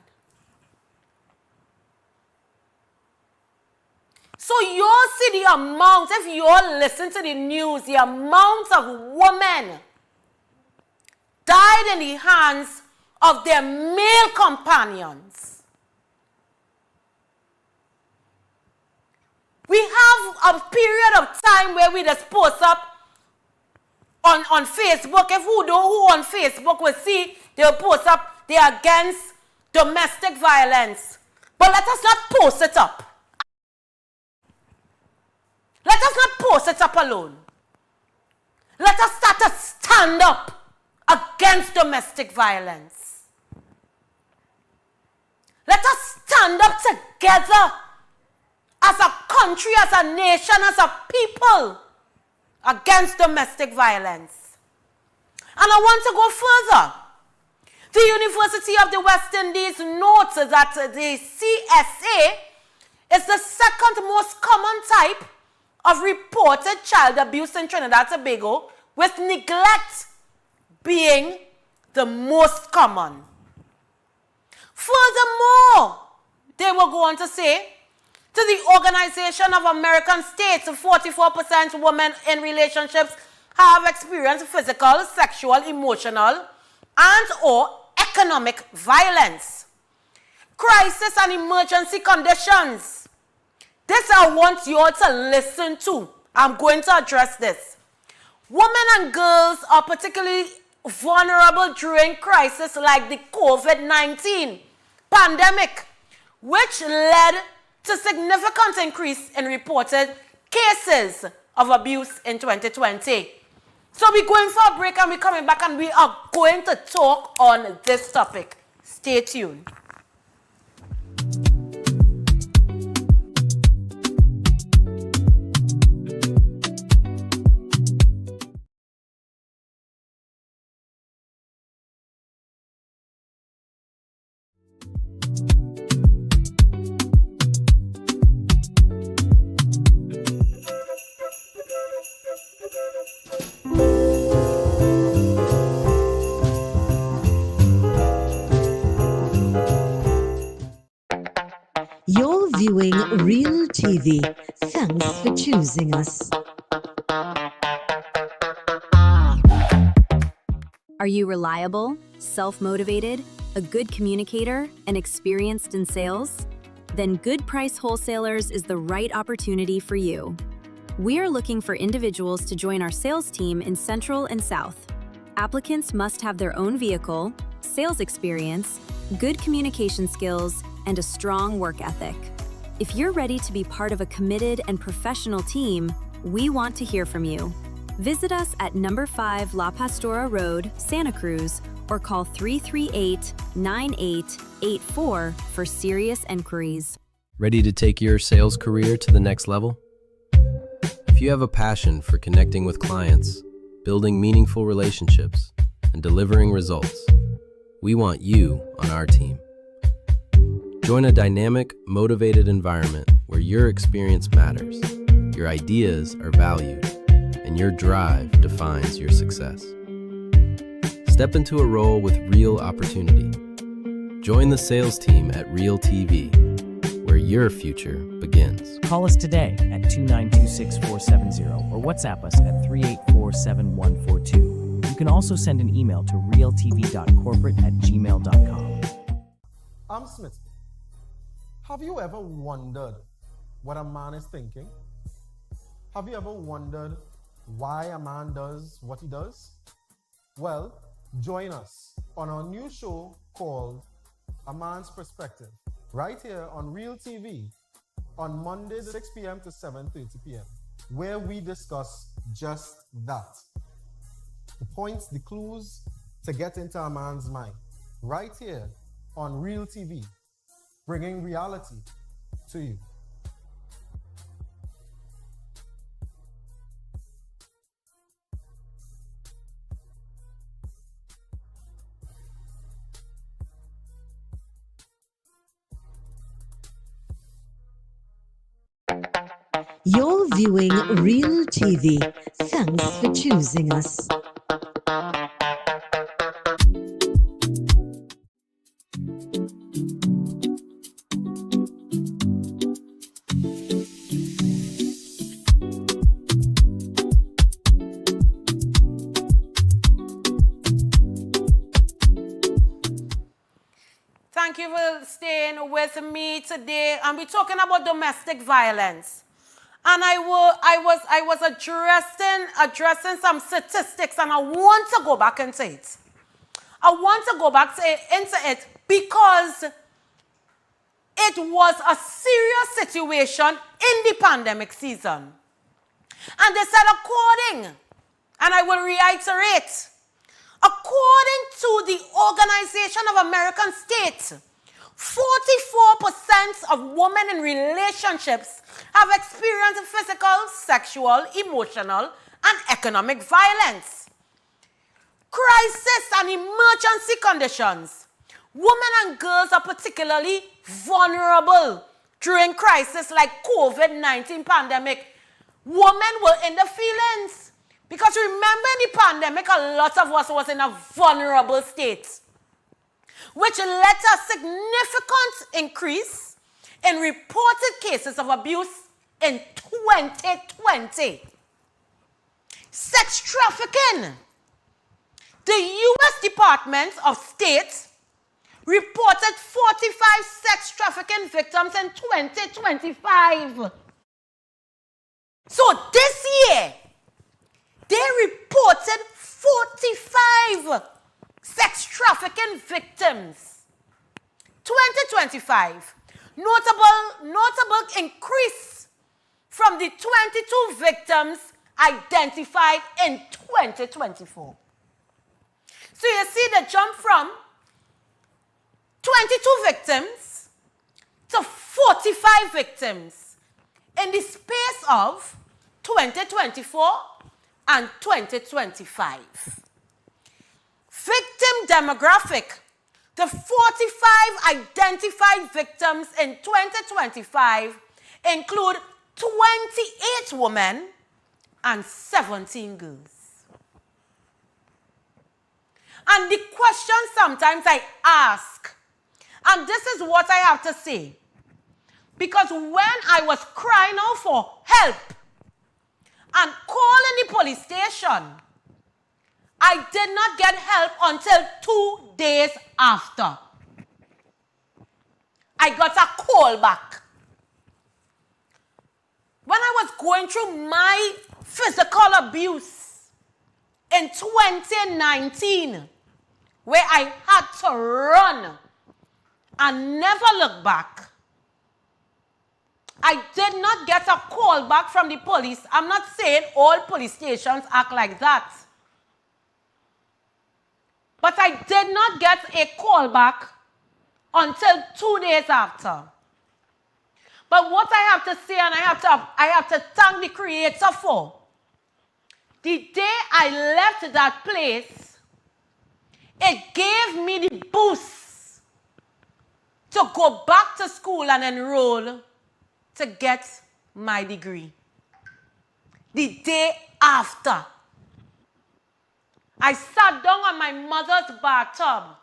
So you see the amount, if you all listen to the news, the amount of women died in the hands of their male companions. We have a period of time where we just post up on Facebook. If who on Facebook will see, they'll post up, they're against domestic violence. But let us not post it up. Let us not post it up alone. Let us start to stand up against domestic violence. Let us stand up together as a country, as a nation, as a people against domestic violence. And I want to go further. The University of the West Indies notes that the CSA is the second most common type of reported child abuse in Trinidad and Tobago, with neglect being the most common. Furthermore, they will go on to say, to the Organization of American States, 44% women in relationships have experienced physical, sexual, emotional, and or economic violence. Crisis and emergency conditions. This I want you all to listen to. I'm going to address this. Women and girls are particularly vulnerable during crises like the COVID-19 pandemic, which led to significant increase in reported cases of abuse in 2020. So we're going for a break and we're coming back and we are going to talk on this topic. Stay tuned. You're viewing Real TV. Thanks for choosing us. Are you reliable, self-motivated, a good communicator, and experienced in sales? Then Good Price Wholesalers is the right opportunity for you. We are looking for individuals to join our sales team in Central and South. Applicants must have their own vehicle, sales experience, good communication skills, and a strong work ethic. If you're ready to be part of a committed and professional team, we want to hear from you. Visit us at number 5 La Pastora Road, Santa Cruz, or call 338-9884 for serious inquiries. Ready to take your sales career to the next level? If you have a passion for connecting with clients, building meaningful relationships, and delivering results, we want you on our team. Join a dynamic, motivated environment where your experience matters, your ideas are valued, and your drive defines your success. Step into a role with real opportunity. Join the sales team at Real TV, where your future begins. Call us today at 2926470 or WhatsApp us at 3847142. You can also send an email to realtv.corporate@gmail.com. I'm Smith. Have you ever wondered what a man is thinking? Have you ever wondered why a man does what he does? Well, join us on our new show called A Man's Perspective, right here on Real TV on Mondays 6 p.m. to 7:30 p.m., where we discuss just that. The points, the clues to get into a man's mind, right here on Real TV, bringing reality to you. You're viewing Real TV. Thanks for choosing us. Thank you for staying with me today. And we're talking about domestic violence. And I was addressing some statistics, and I want to go back into it. I want to go back into it because it was a serious situation in the pandemic season. And they said and I will reiterate, according to the Organization of American States, 44% of women in relationships have experienced physical, sexual, emotional, and economic violence. Crisis and emergency conditions. Women and girls are particularly vulnerable during crises like COVID-19 pandemic. Women were in the feelings. Because remember in the pandemic, a lot of us was in a vulnerable state, which led to a significant increase in reported cases of abuse in 2020. Sex trafficking. The U.S. Department of State reported 45 sex trafficking victims in 2025. So this year, they reported 45 sex trafficking victims. 2025, notable increase from the 22 victims identified in 2024. So you see the jump from 22 victims to 45 victims in the space of 2024 and 2025. Victim demographic. The 45 identified victims in 2025 include 28 women and 17 girls. And the question sometimes I ask, and this is what I have to say, because when I was crying out for help and calling the police station, I did not get help until 2 days after. I got a call back. When I was going through my physical abuse in 2019, where I had to run and never look back, I did not get a call back from the police. I'm not saying all police stations act like that. But I did not get a call back until 2 days after. But what I have to say, and I have to thank the Creator for, the day I left that place, it gave me the boost to go back to school and enroll to get my degree. The day after, I sat down on my mother's bathtub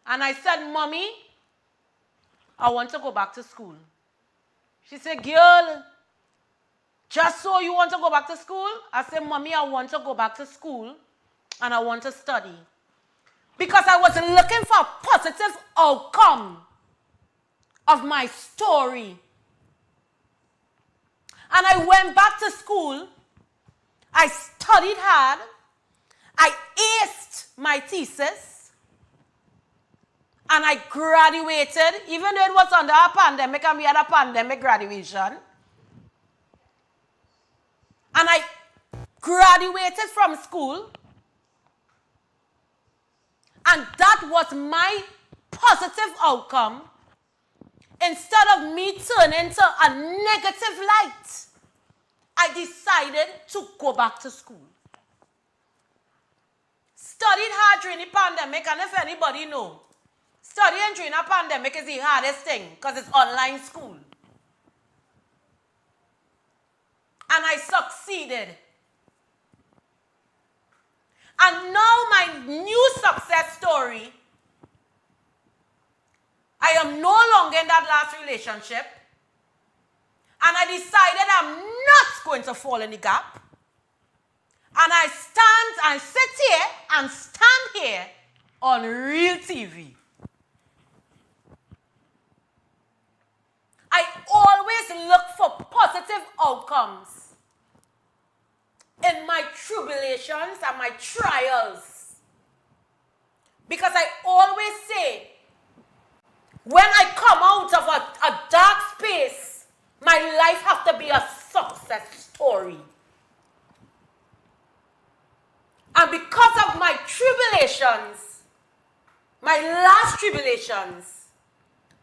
and I said, Mommy, I want to go back to school. She said, girl, just so you want to go back to school? I said, Mommy, I want to go back to school and I want to study. Because I was looking for a positive outcome of my story. And I went back to school. I studied hard. I aced my thesis. And I graduated, even though it was under a pandemic and we had a pandemic graduation. And I graduated from school. And that was my positive outcome. Instead of me turning to a negative light, I decided to go back to school. Studied hard during the pandemic, and if anybody knows, studying during a pandemic is the hardest thing because it's online school. And I succeeded. And now my new success story, I am no longer in that last relationship. And I decided I'm not going to fall in the gap. And I sit here and stand here on Real TV. I always look for positive outcomes in my tribulations and my trials. Because I always say, when I come out of a dark space, my life has to be a success story. And because of my tribulations, my last tribulations,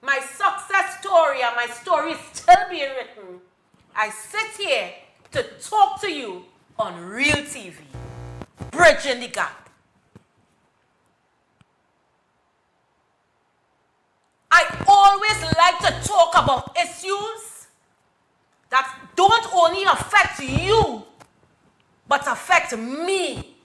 my success story and my story is still being written, I sit here to talk to you on Real TV, Bridging the Gap. I always like to talk about issues that don't only affect you, but affect me.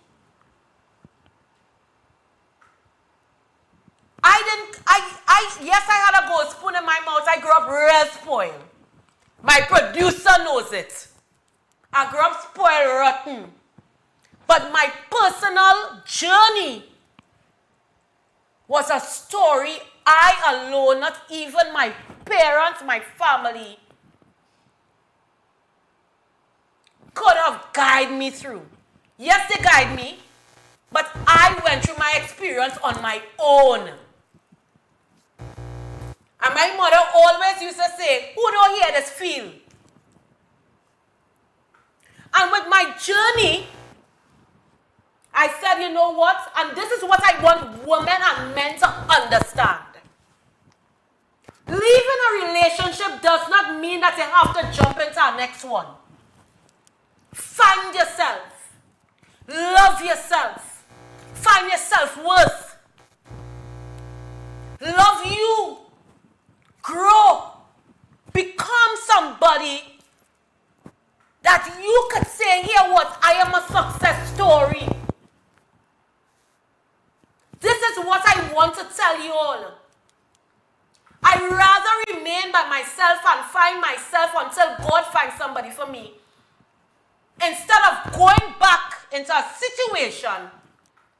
Yes, I had a gold spoon in my mouth. I grew up real spoiled. My producer knows it. I grew up spoiled rotten. But my personal journey was a story I alone, not even my parents, my family, could have guided me through. Yes, they guided me, but I went through my experience on my own. And my mother always used to say, who don't hear this feel? And with my journey, I said, you know what? And this is what I want women and men to understand. Leaving a relationship does not mean that you have to jump into our next one. Find yourself. Love yourself. Find your self-worth. Love you. Grow. Become somebody that you could say, here what? I am a success story. This is what I want to tell you all. I'd rather remain by myself and find myself until God finds somebody for me, instead of going back into a situation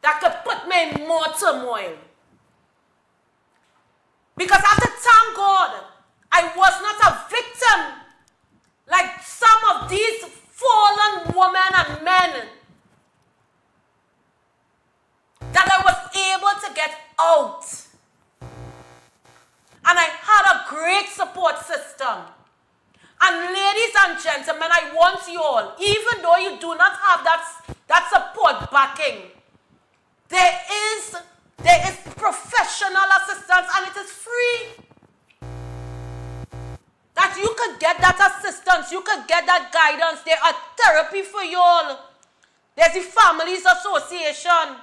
that could put me in more turmoil. Because I have to thank God I was not a victim like some of these fallen women and men, that I was able to get out. And I had a great support system. And ladies and gentlemen, I want you all, even though you do not have that support backing, there is professional assistance, and it is free. That you could get that assistance, you could get that guidance. There are therapy for you all. There's the Families Association.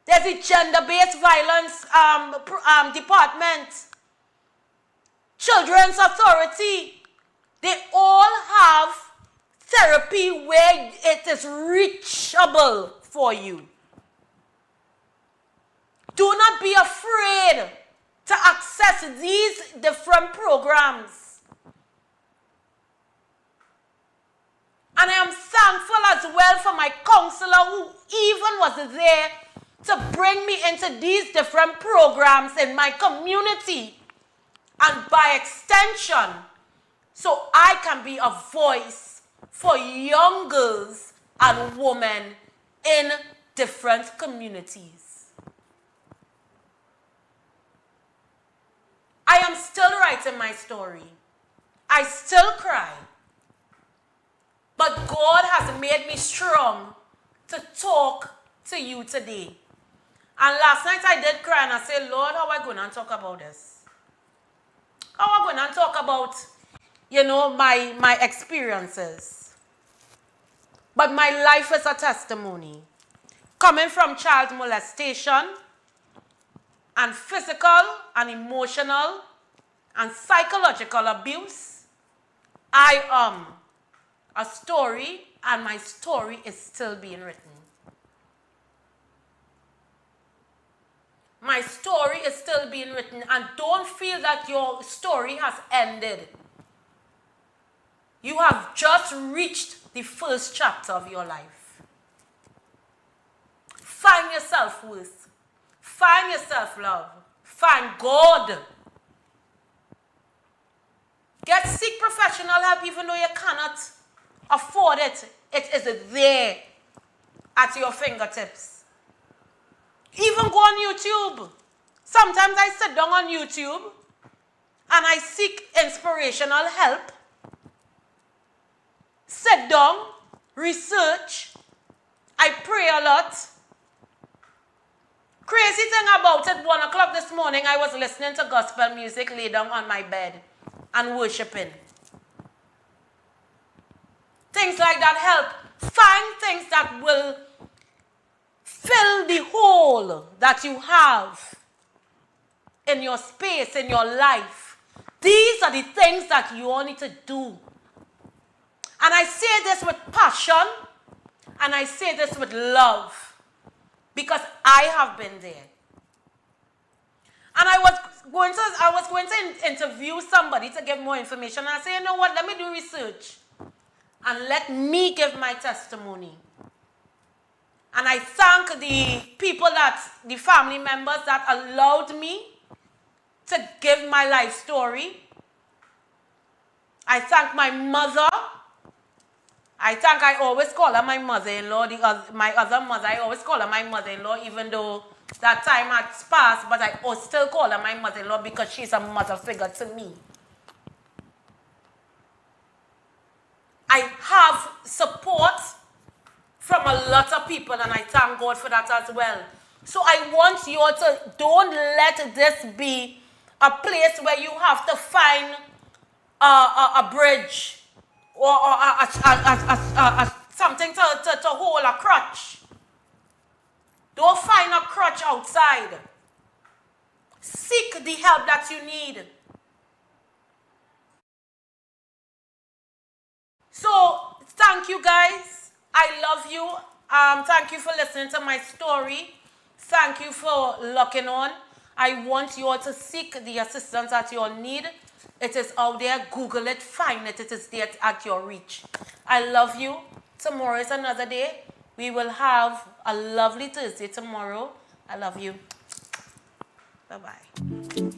There's the Gender-Based Violence Department. Children's Authority. They all have therapy where it is reachable for you. Do not be afraid to access these different programs. And I am thankful as well for my counselor who even was there to bring me into these different programs in my community and by extension, so I can be a voice for young girls and women in different communities. I am still writing my story. I still cry. But God has made me strong to talk to you today. And last night I did cry and I said, Lord, how am I going to talk about this? How am I going to talk about, my experiences? But my life is a testimony. Coming from child molestation and physical and emotional and psychological abuse, I am a story, and my story is still being written. My story is still being written, and don't feel that your story has ended. You have just reached the first chapter of your life. Find your self-worth. Find your self-love. Find God. Seek professional help even though you cannot afford it. It is there at your fingertips. Even go on YouTube. Sometimes I sit down on YouTube and I seek inspirational help. Sit down, research. I pray a lot. Crazy thing about it, 1 o'clock this morning, I was listening to gospel music, lay down on my bed and worshiping. Things like that help. Find things that will fill the hole that you have in your space, in your life. These are the things that you all need to do. And I say this with passion, and I say this with love, because I have been there. And I was going to interview somebody to give more information. And I said, you know what, let me do research. And let me give my testimony. And I thank the people the family members that allowed me to give my life story. I thank my mother. I always call her my mother-in-law. My other mother, I always call her my mother-in-law, even though that time had passed, but I still call her my mother-in-law because she's a mother figure to me. I have support from a lot of people, and I thank God for that as well. So I want you all to, don't let this be a place where you have to find a bridge or something to hold a crutch. Don't find a crutch outside. Seek the help that you need. So, thank you guys. I love you. Thank you for listening to my story. Thank you for locking on. I want you all to seek the assistance that you all need. It is out there. Google it. Find it. It is there at your reach. I love you. Tomorrow is another day. We will have a lovely Thursday tomorrow. I love you. Bye-bye.